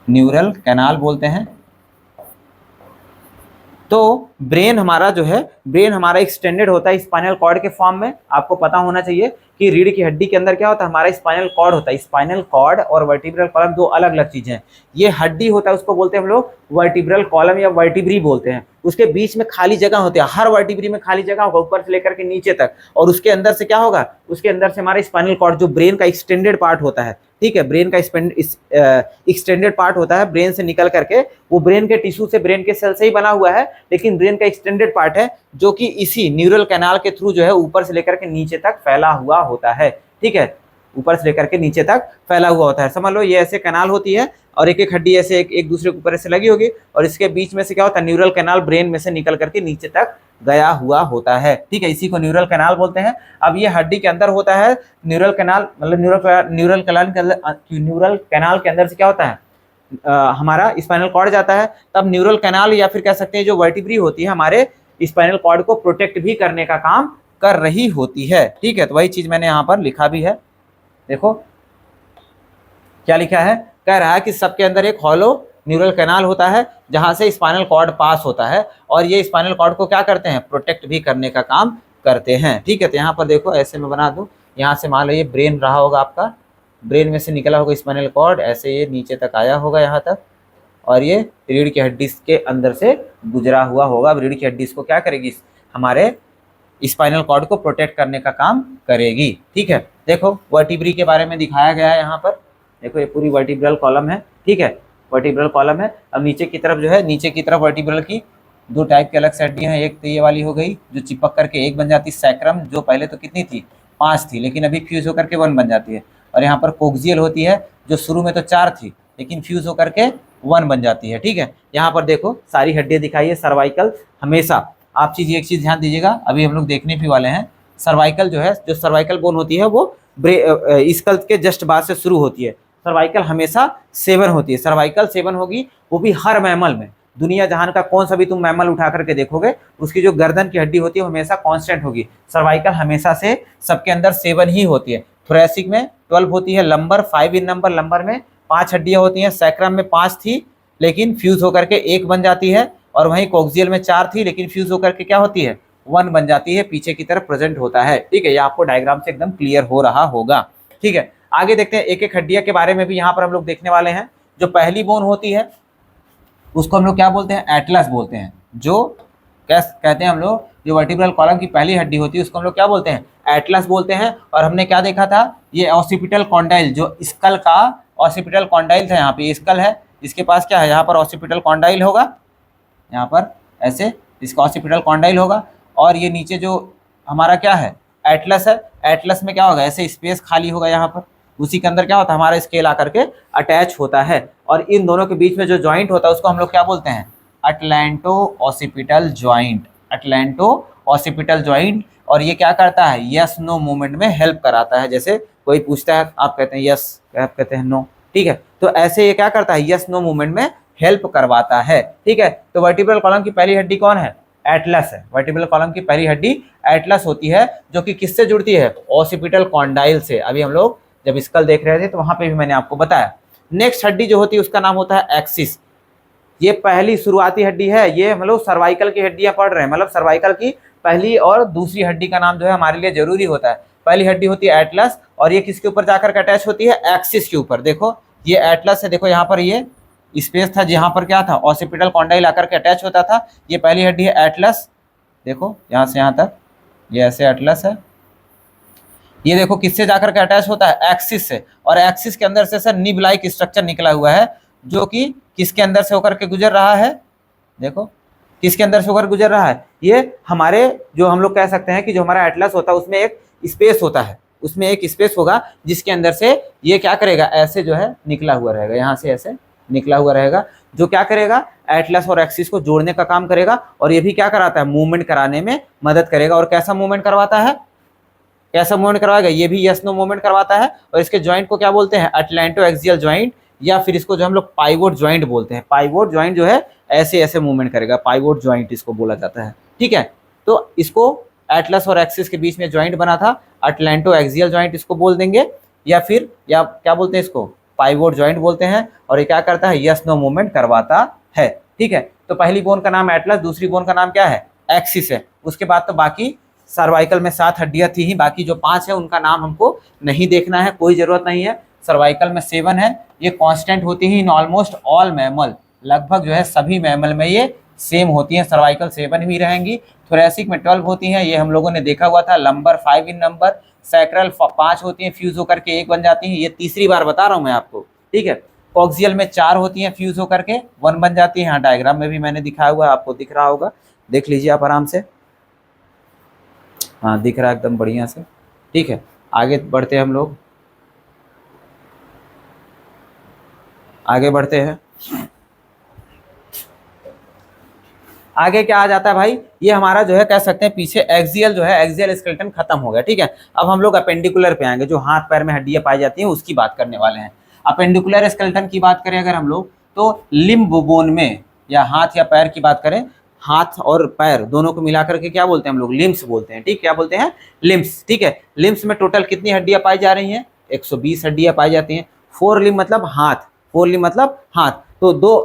न्यूरल कैनाल बोलते हैं। तो ब्रेन हमारा जो है, ब्रेन हमारा एक्सटेंडेड होता है स्पाइनल कॉर्ड के फॉर्म में। आपको पता होना चाहिए कि रीढ़ की हड्डी के अंदर क्या होता है? हमारा स्पाइनल कॉर्ड होता है। स्पाइनल कॉर्ड और वर्टिब्रल कॉलम दो अलग अलग चीजें हैं। ये हड्डी होता है, उसको बोलते हैं हम लोग वर्टिब्रल कॉलम या वर्टिब्री बोलते हैं। उसके बीच में खाली जगह होती है, हर वर्टिब्री में खाली जगह होगा ऊपर से लेकर के नीचे तक। और उसके अंदर से क्या होगा? उसके अंदर से हमारा स्पाइनल कॉर्ड जो ब्रेन का एक्सटेंडेड पार्ट होता है, ठीक है, ब्रेन का एक्सटेंडेड पार्ट होता है, ब्रेन से निकल करके, वो ब्रेन के टिश्यू से, ब्रेन के सेल से ही बना हुआ है, लेकिन ब्रेन का एक्सटेंडेड पार्ट है जो कि इसी न्यूरल कैनाल के थ्रू जो है ऊपर से लेकर के नीचे तक फैला हुआ होता है, ठीक है, ऊपर से लेकर के नीचे तक फैला हुआ होता है। समझ लो ये ऐसे कैनाल होती है और एक एक हड्डी ऐसे एक दूसरे के ऊपर ऐसे लगी होगी, और इसके बीच में से क्या होता है? न्यूरल कैनाल ब्रेन में से निकल करके नीचे तक गया हुआ होता है, ठीक है, इसी को न्यूरल कैनाल बोलते हैं। अब ये हड्डी के अंदर होता है न्यूरल कैनाल, मतलब न्यूरल कैनाल के अंदर से क्या होता है? हमारा स्पाइनल कॉर्ड जाता है। तब न्यूरल कैनाल या फिर कह सकते हैं जो वर्टिब्री होती है हमारे स्पाइनल कॉर्ड को प्रोटेक्ट भी करने का काम कर रही होती है, ठीक है। तो वही चीज मैंने यहाँ पर लिखा भी है, देखो क्या लिखा है, कह रहा है कि सबके अंदर एक हॉलो न्यूरल कैनाल होता है जहां से स्पाइनल कॉर्ड पास होता है, और ये स्पाइनल कॉर्ड को क्या करते हैं? प्रोटेक्ट भी करने का काम करते हैं, ठीक है। तो यहाँ पर देखो ऐसे मैं बना दूं, यहाँ से मान लो ये ब्रेन रहा होगा आपका, ब्रेन में से निकला होगा स्पाइनल कॉर्ड, ऐसे ये नीचे तक आया होगा यहाँ तक, और ये रीढ़ की हड्डी के अंदर से गुजरा हुआ होगा। अब रीढ़ की हड्डी इसको क्या करेगी? हमारे स्पाइनल कॉर्ड को प्रोटेक्ट करने का काम करेगी, ठीक है। देखो वर्टिब्री के बारे में दिखाया गया है यहाँ पर, देखो ये पूरी वर्टिब्रल कॉलम है, ठीक है, वर्टिब्रल कॉलम है। अब नीचे की तरफ जो है, नीचे की तरफ वर्टिब्रल की दो टाइप की अलग से हड्डियाँ हैं। एक तो ये वाली हो गई जो चिपक करके एक बन जाती है, सैक्रम, जो पहले तो कितनी थी? 5 थी, लेकिन अभी फ्यूज होकर के 1 बन जाती है। और यहाँ पर कोक्सियल होती है जो शुरू में तो 4 थी, लेकिन फ्यूज होकर के 1 बन जाती है, ठीक है। यहाँ पर देखो सारी हड्डियाँ दिखाई है। सर्वाइकल हमेशा, आप एक चीज ध्यान दीजिएगा, अभी हम लोग देखने भी वाले हैं। सर्वाइकल जो है, जो सर्वाइकल बोन होती है वो स्कल के जस्ट बाद से शुरू होती है। सर्वाइकल हमेशा 7 होती है, सर्वाइकल 7 होगी, वो भी हर मैमल में। दुनिया जहान का कौन सा भी तुम मैमल उठा करके देखोगे, उसकी जो गर्दन की हड्डी होती है वो हमेशा कांस्टेंट होगी। सर्वाइकल हमेशा से सबके अंदर 7 ही होती है। थोरेसिक में 12 होती है, लंबर 5 इन नंबर, लंबर में 5 हड्डियां होती हैं। सैक्रम में 5 थी, लेकिन फ्यूज होकर के 1 बन जाती है। और वहीं कोक्सियल में 4 थी, लेकिन फ्यूज होकर के क्या होती है? 1 बन जाती है, पीछे की तरफ प्रेजेंट होता है, ठीक है। ये आपको डायग्राम से एकदम क्लियर हो रहा होगा, ठीक है। आगे देखते हैं, एक एक हड्डियां के बारे में भी यहाँ पर हम लोग देखने वाले हैं। जो पहली बोन होती है उसको हम लोग क्या बोलते हैं? एटलस बोलते हैं। जो कहते हैं हम लोग, जो वर्टिब्रल कॉलम की पहली हड्डी होती है उसको हम लोग क्या बोलते हैं? एटलस बोलते हैं। और हमने क्या देखा था? ये ऑसिपिटल कॉन्डाइल, जो स्कल का ऑसिपिटल कॉन्डाइल था, यहाँ पे स्कल है, इसके पास क्या है? यहाँ पर ऑसिपिटल कॉन्डाइल होगा, यहाँ पर ऐसे इसका ऑसिपिटल कॉन्डाइल होगा। और ये नीचे जो हमारा क्या है? एटलस है। एटलस में क्या होगा? ऐसे स्पेस खाली होगा यहाँ पर, उसी के अंदर क्या होता है? हमारा स्केल आकर के अटैच होता है। और इन दोनों के बीच में जो जॉइंट होता है उसको हम लोग क्या बोलते हैं? अटलैंटो ऑसिपिटल जॉइंट, अटलैंटो ऑसिपिटल जॉइंट। और ये क्या करता है? यस नो मूवमेंट में हेल्प कराता है। जैसे कोई पूछता है, आप कहते हैं यस, आप कहते हैं नो, ठीक है। तो ऐसे ये क्या करता है? यस नो मूवमेंट में हेल्प करवाता है, ठीक है। तो वर्टिब्रल कॉलम की पहली हड्डी कौन है? एटलस है। वर्टिब्रल कॉलम की पहली हड्डी एटलस होती है, जो कि किससे जुड़ती है? ऑसिपिटल कॉन्डाइल से। अभी हम लोग जब स्कल देख रहे थे तो वहां पे भी मैंने आपको बताया। नेक्स्ट हड्डी जो होती है उसका नाम होता है एक्सिस। ये पहली शुरुआती हड्डी है। ये हम लोग सर्वाइकल की हड्डियां पढ़ रहे हैं, मतलब सर्वाइकल की पहली और दूसरी हड्डी का नाम जो है हमारे लिए जरूरी होता है। पहली हड्डी होती है एटलस, और ये किसके ऊपर जाकर के अटैच होती है? एक्सिस के ऊपर। देखो ये एटलस है, देखो यहाँ पर ये स्पेस था जहाँ पर क्या था? ऑसिपिटल कॉन्डाइल आकर के अटैच होता था। ये पहली हड्डी है एटलस, देखो यहाँ से यहाँ तक ये ऐसे एटलस है। ये देखो किससे जाकर के अटैच होता है? एक्सिस से। और एक्सिस के अंदर से सर निब लाइक स्ट्रक्चर निकला हुआ है, जो कि किसके अंदर से होकर के गुजर रहा है? देखो किसके अंदर से होकर गुजर रहा है? ये हमारे, जो हम लोग कह सकते हैं कि जो हमारा एटलस होता है उसमें एक स्पेस होता है, उसमें एक स्पेस होगा जिसके अंदर से ये क्या करेगा, ऐसे जो है निकला हुआ रहेगा, यहाँ से ऐसे निकला हुआ रहेगा, जो क्या करेगा, एटलस और एक्सिस को जोड़ने का काम करेगा। और ये भी क्या कराता है, मूवमेंट कराने में मदद करेगा। और कैसा मूवमेंट करवाता है, कैसा मूवमेंट करवाएगा, ये भी यस नो मूवमेंट करवाता है। और इसके जॉइंट को क्या बोलते हैं, अटलांटो एक्सियल जॉइंट, या फिर इसको जो हम लोग पाइवोट जॉइंट बोलते हैं। पाइवोट जॉइंट जो है ऐसे ऐसे मूवमेंट करेगा, पाइवोट जॉइंट इसको बोला जाता है। ठीक है, तो इसको एटलस और एक्सिस के बीच में जॉइंट बना था, अटलांटो एक्सियल जॉइंट इसको बोल देंगे, या फिर या क्या बोलते हैं इसको, पाइवोट जॉइंट बोलते हैं। और ये क्या करता है, यस नो मूवमेंट करवाता है। ठीक है, तो पहली बोन का नाम एटलस, दूसरी बोन का नाम क्या है, एक्सिस है। उसके बाद तो बाकी सर्वाइकल में 7 हड्डियां थी ही, बाकी जो 5 है उनका नाम हमको नहीं देखना है, कोई जरूरत नहीं है। सर्वाइकल में 7 है, ये कांस्टेंट होती ही इन ऑलमोस्ट ऑल मैमल, लगभग जो है सभी मैमल में ये सेम होती हैं। सर्वाइकल 7 भी रहेंगी, थोरेसिक में 12 होती हैं, ये हम लोगों ने देखा हुआ था, लंबर 5 इन नंबर, सैक्रल 5 होती हैं, फ्यूज होकर के 1 बन जाती हैं, ये तीसरी बार बता रहा हूँ मैं आपको। ठीक है, कॉक्सियल में 4 होती हैं, फ्यूज होकर के 1 बन जाती है। यहाँ डायग्राम में भी मैंने दिखाया हुआ है, आपको दिख रहा होगा, देख लीजिए आप आराम से। हाँ दिख रहा है एकदम बढ़िया से। ठीक है, आगे बढ़ते हैं हम लोग, आगे बढ़ते हैं। आगे क्या आ जाता है भाई, ये हमारा जो है कह सकते हैं पीछे एक्सियल जो है, एक्सियल स्केलेटन खत्म हो गया। ठीक है, अब हम लोग अपेंडिकुलर पे आएंगे, जो हाथ पैर में हड्डियां पाई जाती हैं उसकी बात करने वाले हैं। अपेंडिकुलर स्केलेटन की बात करें अगर हम लोग, तो लिम्ब बोन में, या हाथ या पैर की बात करें, हाथ और पैर दोनों को मिलाकर के क्या बोलते हैं हम लोग, लिम्स बोलते हैं। ठीक, क्या बोलते हैं, लिम्स। ठीक है, लिम्स में टोटल कितनी हड्डियां पाई जा रही हैं, 120 हड्डियां पाई जाती हैं। 4 लिम्ब मतलब हाथ, 4 लिम्ब मतलब हाथ, तो 2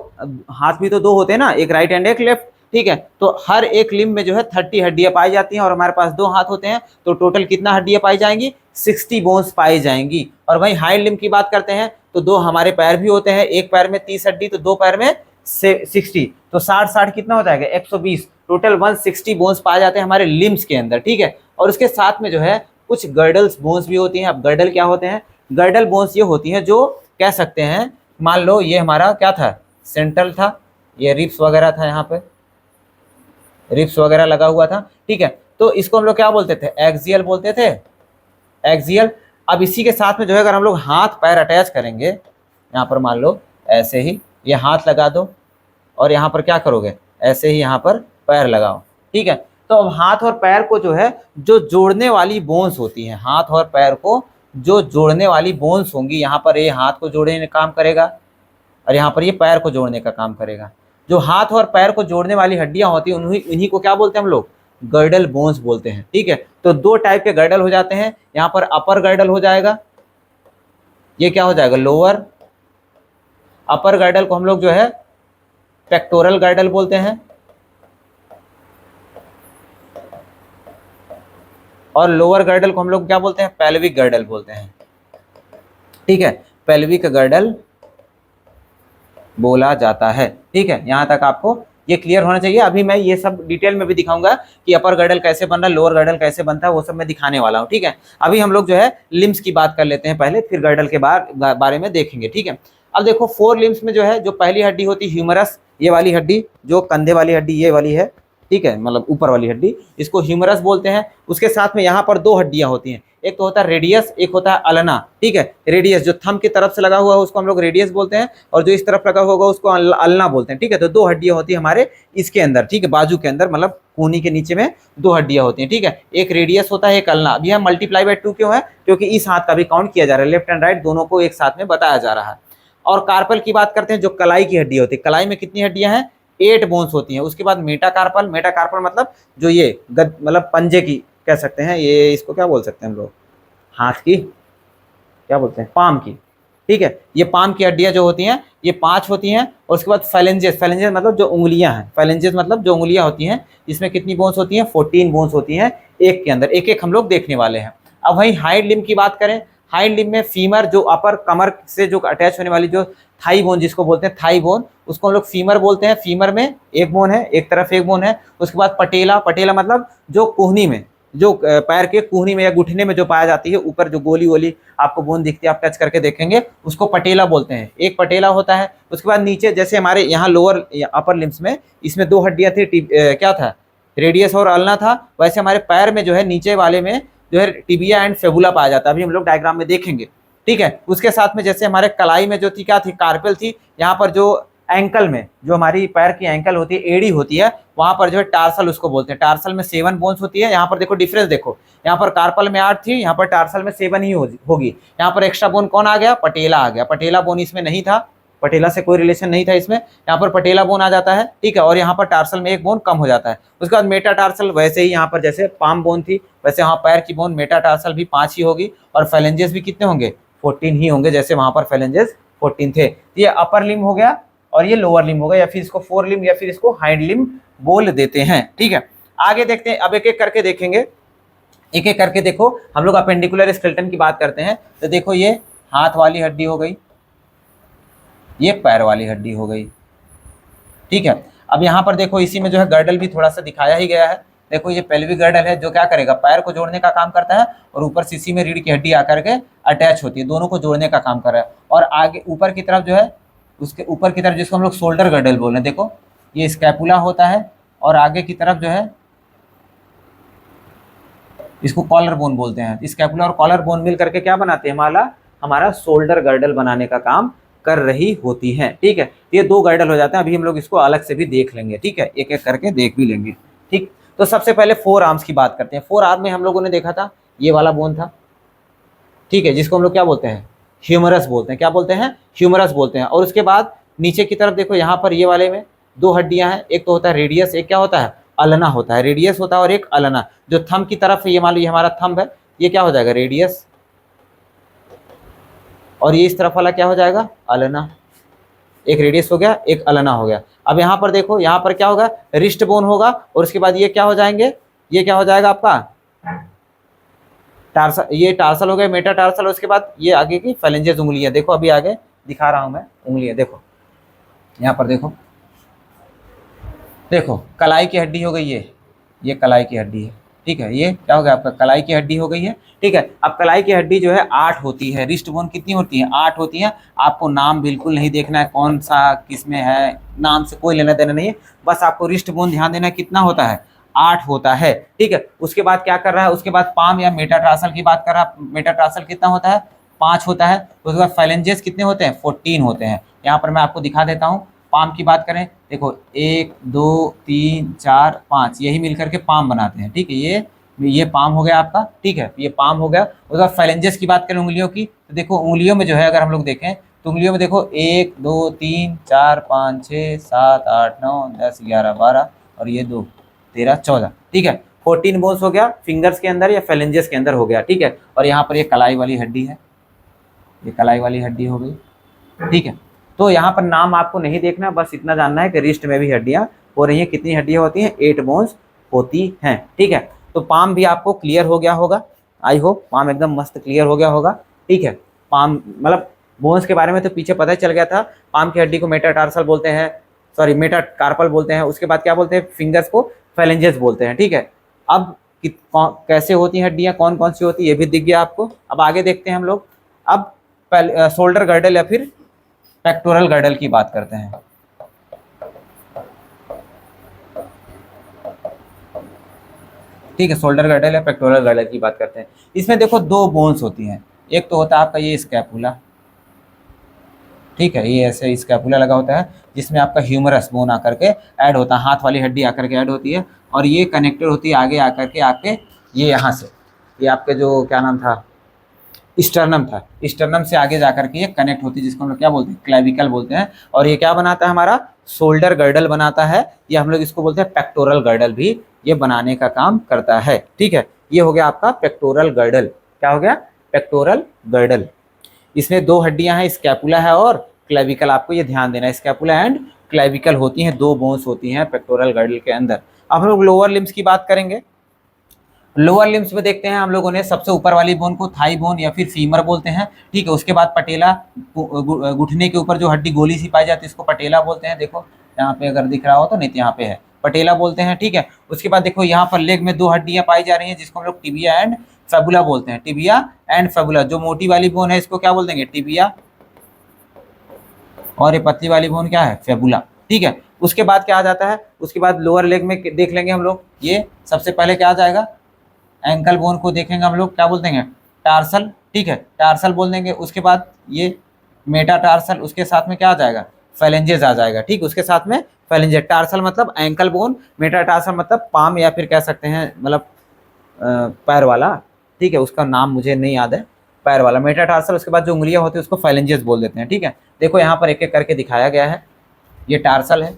हाथ भी तो 2 होते हैं ना, एक राइट एंड एक लेफ्ट। ठीक है, तो हर एक लिम्ब में जो है 30 हड्डियां पाई जाती हैं, और हमारे पास 2 हाथ होते हैं, तो टोटल कितना हड्डियां पाई जाएंगी, 60 बोन्स पाई जाएंगी। और वहीं हाइंड लिम्ब की बात करते हैं, तो 2 हमारे पैर भी होते हैं, एक पैर में 30 हड्डी, तो 2 पैर में 60, तो 60 कितना हो जाएगा, 120, टोटल 160 बोन्स पाए जाते हैं हमारे लिम्स के अंदर। ठीक है, और उसके साथ में जो है कुछ गर्डल्स बोन्स भी होती हैं। अब गर्डल क्या होते हैं, गर्डल बोन्स ये होती हैं जो कह सकते हैं, मान लो ये हमारा क्या था, सेंट्रल था, ये रिब्स वगैरह था, यहाँ पे रिब्स वगैरह लगा हुआ था। ठीक है, तो इसको हम लोग क्या बोलते थे, एक्सियल बोलते थे, एक्सियल। अब इसी के साथ में जो है अगर हम लोग हाथ पैर अटैच करेंगे, यहाँ पर मान लो ऐसे ही ये हाथ लगा दो, और यहाँ पर क्या करोगे, ऐसे ही यहाँ पर पैर लगाओ। ठीक है, तो अब हाथ और पैर को जो है, जो जोड़ने वाली बोन्स होती हैं, हाथ और पैर को जो जोड़ने वाली बोन्स होंगी, यहाँ पर ये हाथ को जोड़ने का काम करेगा, और यहाँ पर ये पैर को जोड़ने का काम करेगा। जो हाथ और पैर को जोड़ने वाली हड्डियां होती हैं उन्हीं को क्या बोलते हैं हम लोग, गर्डल बोन्स बोलते हैं। ठीक है, तो 2 टाइप के गर्डल हो जाते हैं, यहाँ पर अपर गर्डल हो जाएगा, ये क्या हो जाएगा, लोअर। अपर गर्डल को हम लोग जो है पेक्टोरल गर्डल बोलते हैं, और लोअर गर्डल को हम लोग क्या बोलते हैं, पेल्विक गर्डल बोलते हैं। ठीक है, पेल्विक गर्डल बोला जाता है। ठीक है, यहाँ तक आपको ये क्लियर होना चाहिए। अभी मैं ये सब डिटेल में भी दिखाऊंगा कि अपर गर्डल कैसे बन रहा है, लोअर गर्डल कैसे बनता है, वो सब मैं दिखाने वाला हूँ। ठीक है, अभी हम लोग जो है लिम्स की बात कर लेते हैं पहले, फिर गर्डल के बारे में देखेंगे। ठीक है, अब देखो 4 लिम्स में जो है, जो पहली हड्डी होती है ह्यूमरस, ये वाली हड्डी, जो कंधे वाली हड्डी ये वाली है, ठीक है, मतलब ऊपर वाली हड्डी, इसको ह्यूमरस बोलते हैं। उसके साथ में यहाँ पर 2 हड्डियां होती हैं, एक तो होता है रेडियस, एक होता है अल्ना। ठीक है, रेडियस जो थंब की तरफ से लगा हुआ है उसको हम लोग रेडियस बोलते हैं, और जो इस तरफ लगा होगा उसको अल्ना बोलते हैं। ठीक है, तो 2 हड्डियां होती है हमारे इसके अंदर, ठीक है, बाजू के अंदर, मतलब कूहनी के नीचे में 2 हड्डियां होती हैं। ठीक है, एक रेडियस होता है, एक अल्ना। अब यह मल्टीप्लाई बाय 2 क्यों है, क्योंकि इस हाथ का भी काउंट किया जा रहा है, लेफ्ट एंड राइट दोनों को एक साथ में बताया जा रहा है। और कार्पल की बात करते हैं, जो कलाई की हड्डी होती है, कलाई में कितनी हड्डियां हैं, 8 बोन्स होती हैं। उसके बाद मेटाकार्पल, मेटाकार्पल मतलब जो ये मतलब पंजे की कह सकते हैं, ये इसको क्या बोल सकते हैं हम लोग, हाथ की क्या बोलते हैं, पाम की। ठीक है, ये पाम की हड्डियां जो होती हैं ये 5 होती हैं। और उसके बाद फेलेंजेस, फेलेंजेस मतलब जो उंगलियां हैं, फेलेंजेस मतलब जो उंगलियां होती हैं, इसमें कितनी बोन्स होती हैं, 14 बोन्स होती हैं एक के अंदर, एक एक हम लोग देखने वाले हैं। अब वहीं हाइंड लिम्ब की बात करें, हाइंड लिम्ब में फीमर, जो अपर कमर से जो अटैच होने वाली जो थाई बोन जिसको बोलते हैं, थाई बोन, उसको हम लोग फीमर बोलते हैं। फीमर में एक बोन है, एक तरफ एक बोन है। उसके बाद पटेला, पटेला मतलब जो कुहनी में, जो पैर के कुहनी में या घुटने में जो पाया जाती है, ऊपर जो गोली वोली आपको बोन दिखती है, आप टच करके देखेंगे, उसको पटेला बोलते हैं, एक पटेला होता है। उसके बाद नीचे जैसे हमारे यहाँ लोअर अपर लिम्स में, इसमें 2 हड्डियां थी, क्या था, रेडियस और अल्ना था, वैसे हमारे पैर में जो है नीचे वाले में जो है टिबिया एंड फेबुला पाया जाता है, अभी हम लोग डायग्राम में देखेंगे, ठीक है। उसके साथ में जैसे हमारे कलाई में जो थी क्या थी, कार्पेल थी, यहाँ पर जो एंकल में, जो हमारी पैर की एंकल होती है, एड़ी होती है, वहां पर जो है टार्सल उसको बोलते हैं। टार्सल में 7 बोन्स होती है। यहाँ पर देखो डिफरेंस देखो, यहाँ पर कार्पल में 8 थी, यहाँ पर टार्सल में 7 ही होगी। यहाँ पर एक्स्ट्रा बोन कौन आ गया, पटेला आ गया। पटेला बोन इसमें नहीं था, पटेला से कोई रिलेशन नहीं था इसमें, यहाँ पर पटेला बोन आ जाता है, ठीक है। और यहाँ पर टार्सल में 1 बोन कम हो जाता है। उसके बाद मेटा टार्सल, वैसे ही यहाँ पर जैसे पाम बोन थी वैसे यहाँ पैर की बोन मेटा टार्सल भी 5 ही होगी, और फेलेंजेस भी कितने होंगे, 14 ही होंगे, जैसे वहां पर फेलेंजेस 14 थे। ये अपर लिम्ब हो गया और ये लोअर लिम्ब हो गया, या फिर इसको फोर लिम्ब या फिर इसको हाइंड लिम्ब बोल देते हैं, ठीक है। आगे देखते हैं, अब एक एक करके देखेंगे, एक एक करके देखो। हम लोग अपेंडिकुलर स्केलेटन की बात करते हैं, तो देखो ये हाथ वाली हड्डी हो गई, ये पैर वाली हड्डी हो गई, ठीक है। अब यहाँ पर देखो इसी में जो है गर्डल भी थोड़ा सा दिखाया ही गया है। देखो ये पेल्विक गर्डल है, जो क्या करेगा, पैर को जोड़ने का काम करता है, और ऊपर से इसी में रीढ़ की हड्डी आकर के अटैच होती है, दोनों को जोड़ने का काम कर रहा है। और आगे ऊपर की तरफ जो है, उसके ऊपर की तरफ जिसको हम लोग शोल्डर गर्डल बोल रहे हैं, देखो ये स्कैपुला होता है, और आगे की तरफ जो है इसको कॉलर बोन बोलते हैं। स्कैपुला और कॉलर बोन मिल करके क्या बनाते हैं, हमारा शोल्डर गर्डल बनाने का काम कर रही होती है, ठीक है। ये 2 गर्डल हो जाते हैं। अभी हम लोग इसको अलग से भी देख लेंगे, ठीक है, एक एक करके देख भी लेंगे, ठीक। तो सबसे पहले 4 आर्म्स की बात करते हैं। 4 आर्म में हम लोगों ने देखा था ये वाला बोन था, ठीक है, जिसको हम लोग क्या बोलते हैं, ह्यूमरस बोलते हैं। क्या बोलते हैं, ह्यूमरस बोलते हैं। और उसके बाद नीचे की तरफ देखो, यहाँ पर ये वाले में 2 हड्डियां हैं, एक तो होता है रेडियस, एक क्या होता है, अल्ना होता है। रेडियस होता है और एक अल्ना। जो थंब की तरफ है, ये मान लो ये हमारा थंब है, ये क्या हो जाएगा, रेडियस, और ये इस तरफ वाला क्या हो जाएगा, अल्ना। एक रेडियस हो गया, एक अल्ना हो गया। अब यहाँ पर देखो, यहाँ पर क्या होगा, रिस्ट बोन होगा, और उसके बाद ये क्या हो जाएंगे, ये क्या हो जाएगा आपका टार्सल, ये टार्सल हो गया, मेटा टार्सल। उसके बाद ये आगे की फेलेंजेस उंगलियां, देखो अभी आगे दिखा रहा हूं मैं उंगलियां, देखो यहाँ पर देखो, देखो कलाई की हड्डी हो गई ये कलाई की हड्डी है, ठीक है। ये क्या हो गया आपका, कलाई की हड्डी हो गई है, ठीक है। अब कलाई की हड्डी जो है 8 होती है, रिस्ट बोन कितनी होती है, 8 होती है। आपको नाम बिल्कुल नहीं देखना है, कौन सा किस में है, नाम से कोई लेना देना नहीं है, बस आपको रिस्ट बोन ध्यान देना है, कितना होता है, 8 होता है, ठीक है। उसके बाद क्या कर रहा है, उसके बाद पाम या मेटाटार्सल की बात कर रहा है, मेटाटार्सल कितना होता है, 5 होता है। उसके बाद फाइलेंजेस कितने होते हैं, 14 होते हैं। यहाँ पर मैं आपको दिखा देता हूँ। पाम की बात करें, देखो 1 2 3 4 5, यही मिलकर के पाम बनाते हैं, ठीक है। ये पाम हो गया आपका, ठीक है, ये पाम हो गया। उसके बाद फाइलेंजेस की बात करें उंगलियों की, तो देखो उंगलियों में जो है, अगर हम लोग देखें तो उंगलियों में देखो 1 2 3 4 5 6 7 8 9 10 11 12, और ये 2 13 14, ठीक है। 14 बोन्स हो गया फिंगर्स के अंदर या फेलेंजेस के अंदर हो गया, ठीक है। और यहाँ पर ये कलाई वाली हड्डी है, ये कलाई वाली हड्डी हो गई, ठीक है। तो यहाँ पर नाम आपको नहीं देखना, बस इतना जानना है कि रिस्ट में भी हड्डियाँ हो रही हैं। कितनी हड्डियाँ होती हैं, 8 बोन्स होती हैं, ठीक है। तो पाम भी आपको क्लियर हो गया होगा, आई होप पाम एकदम मस्त क्लियर हो गया होगा, ठीक है। पाम मतलब बोन्स के बारे में तो पीछे पता ही चल गया था। पाम की हड्डी को मेटाटार्सल बोलते हैं, सॉरी मेटाकार्पल बोलते हैं। उसके बाद क्या बोलते हैं, फिंगर्स को फेलेंजेस बोलते हैं, ठीक है। अब कैसे होती हैं हड्डियाँ, कौन कौन सी होती है, ये भी दिख गया आपको। अब आगे देखते हैं हम लोग, अब शोल्डर गर्डल या फिर पेक्टोरल गर्डल की बात करते हैं। ठीक है, शोल्डर गर्डल या पेक्टोरल गर्डल की बात करते हैं। इसमें देखो 2 बोन्स होती हैं, एक तो होता है आपका ये स्कैपुला, ठीक है, ये ऐसे स्कैपुला लगा होता है, जिसमें आपका ह्यूमरस बोन आकर के ऐड होता है, हाथ वाली हड्डी आकर के ऐड होती है, और ये कनेक्टेड होती है आगे आकर के आपके ये यहाँ से, ये आपके जो क्या नाम था, स्टर्नम था, स्टर्नम से आगे जाकर के ये कनेक्ट होती है, जिसको हम लोग क्या बोलते हैं, क्लेविकल बोलते हैं। और ये क्या बनाता है, हमारा शोल्डर गर्डल बनाता है, या हम लोग इसको बोलते हैं पेक्टोरल गर्डल भी ये बनाने का काम करता है, ठीक है। ये हो गया आपका पेक्टोरल गर्डल। क्या हो गया, पेक्टोरल गर्डल। इसमें 2 हड्डियां हैं, स्कैपुला है और क्लेविकल, आपको ये ध्यान देना है, स्कैपुला एंड क्लेविकल होती हैं, 2 बोन्स होती हैं पेक्टोरल गर्डल के अंदर। अब हम लोग लोअर लिम्स की बात करेंगे। लोअर लिम्स में देखते हैं हम लोगों ने, सबसे ऊपर वाली बोन को थाई बोन या फिर फीमर बोलते हैं, ठीक है। उसके बाद पटेला, घुटने के ऊपर जो हड्डी गोली सी पाई जाती है इसको पटेला बोलते हैं। देखो यहाँ पे अगर दिख रहा हो तो, नहीं तो यहाँ पे है, पटेला बोलते हैं, ठीक है। उसके बाद देखो यहाँ पर लेग में 2 हड्डियां पाई जा रही हैं, जिसको हम लोग टिबिया एंड फेबुला बोलते हैं। टिबिया एंड फेबुला, जो मोटी वाली बोन है इसको क्या बोल देंगे, टिबिया, और ये पतली वाली बोन क्या है, फेबुला, ठीक है। उसके बाद क्या आ जाता है, उसके बाद लोअर लेग में देख लेंगे हम लोग, ये सबसे पहले क्या आ जाएगा, एंकल बोन को देखेंगे हम लोग क्या बोल देंगे, टार्सल, ठीक है, टार्सल बोल देंगे। उसके बाद ये मेटाटार्सल, उसके साथ में क्या आ जाएगा, फेलेंजेस आ जाएगा, ठीक, उसके साथ में फेलेंजेस। टार्सल मतलब एंकल बोन, मेटाटार्सल मतलब पाम या फिर कह सकते हैं मतलब पैर वाला, ठीक है, उसका नाम मुझे नहीं याद है, पैर वाला मेटाटार्सल। उसके बाद जो उंगलियां होती है उसको फेलेंजेस बोल देते हैं, ठीक है। देखो यहाँ पर एक एक करके दिखाया गया है। ये टार्सल है,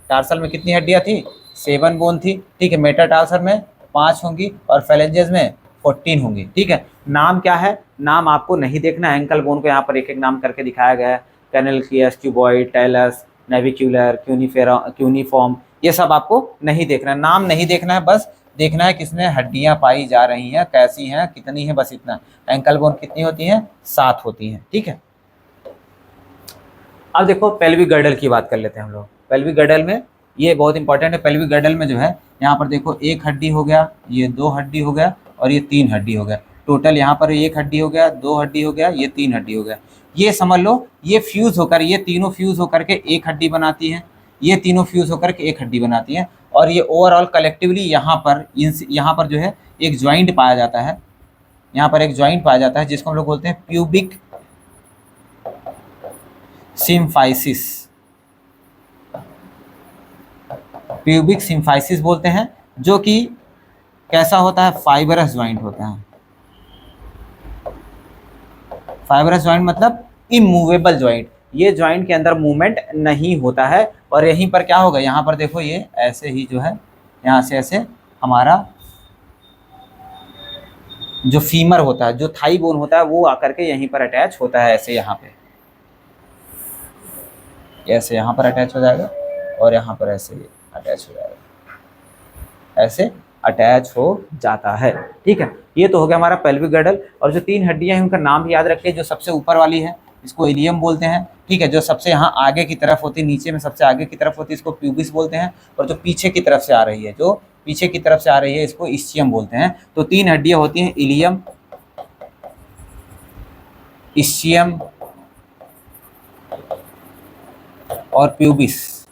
टार्सल में कितनी हड्डियाँ थी, 7 बोन थी, ठीक है। मेटाटार्सल में 5 होंगी और फेलेंजेस में 14 होंगी, ठीक है। नाम क्या है, नाम आपको नहीं देखना, एंकल बोन को यहाँ पर एक एक नाम करके दिखाया गया है, कैनलकियस, क्यूबॉइड, टेलस, नेविक्यूलर, क्यूनिफॉर्म, ये सब आपको नहीं देखना, नाम नहीं देखना है, बस देखना है किसमें हड्डियां पाई जा रही हैं, कैसी हैं, कितनी है, बस इतना। एंकल बोन कितनी होती हैं, 7 होती हैं, ठीक है। अब देखो पेल्विक गर्डल की बात कर लेते हैं हम लोग। पेल्विक गर्डल में ये बहुत इंपॉर्टेंट है। पेल्विक गर्डल में जो है यहाँ पर देखो 1 हड्डी हो गया, ये 2 हड्डी हो गया और ये 3 हड्डी हो गया। टोटल यहाँ पर 1 हड्डी हो गया, 2 हड्डी हो गया, ये 3 हड्डी हो गया। ये समझ लो ये फ्यूज़ होकर, ये तीनों फ्यूज़ होकर के 1 हड्डी बनाती हैं, ये तीनों फ्यूज़ होकर के 1 हड्डी बनाती हैं। और ये ओवरऑल कलेक्टिवली यहाँ पर जो है एक ज्वाइंट पाया जाता है, यहाँ पर एक ज्वाइंट पाया जाता है जिसको हम लोग बोलते हैं प्यूबिक सिम्फाइसिस, प्यूबिक सिम्फाइसिस बोलते हैं, जो कि कैसा होता है, फाइबरस ज्वाइंट होता है। फाइबरस ज्वाइंट मतलब इमूवेबल ज्वाइंट, ये ज्वाइंट के अंदर मूवमेंट नहीं होता है। और यहीं पर क्या होगा, यहाँ पर देखो ये ऐसे ही जो है, यहाँ से ऐसे हमारा जो फीमर होता है, जो थाई बोन होता है, वो आकर के यहीं पर अटैच होता है, ऐसे यहाँ पे, ऐसे यहाँ पर अटैच हो जाएगा और यहाँ पर ऐसे अटैच हो जाएगा, ऐसे अटैच हो जाता है, ठीक है। ये तो हो गया हमारा पेल्विक गर्डल। और जो 3 हड्डियां हैं उनका नाम भी याद रखिए। जो सबसे ऊपर वाली है इसको इलियम बोलते हैं, ठीक है। जो सबसे यहाँ आगे की तरफ होती है, नीचे में सबसे आगे की तरफ होती है, इसको प्यूबिस बोलते हैं। और जो पीछे की तरफ से आ रही है, जो पीछे की तरफ से आ रही है, इसको इस्चियम बोलते हैं। तो 3 हड्डियां होती हैं, इलियम, इस्चियम और प्यूबिस,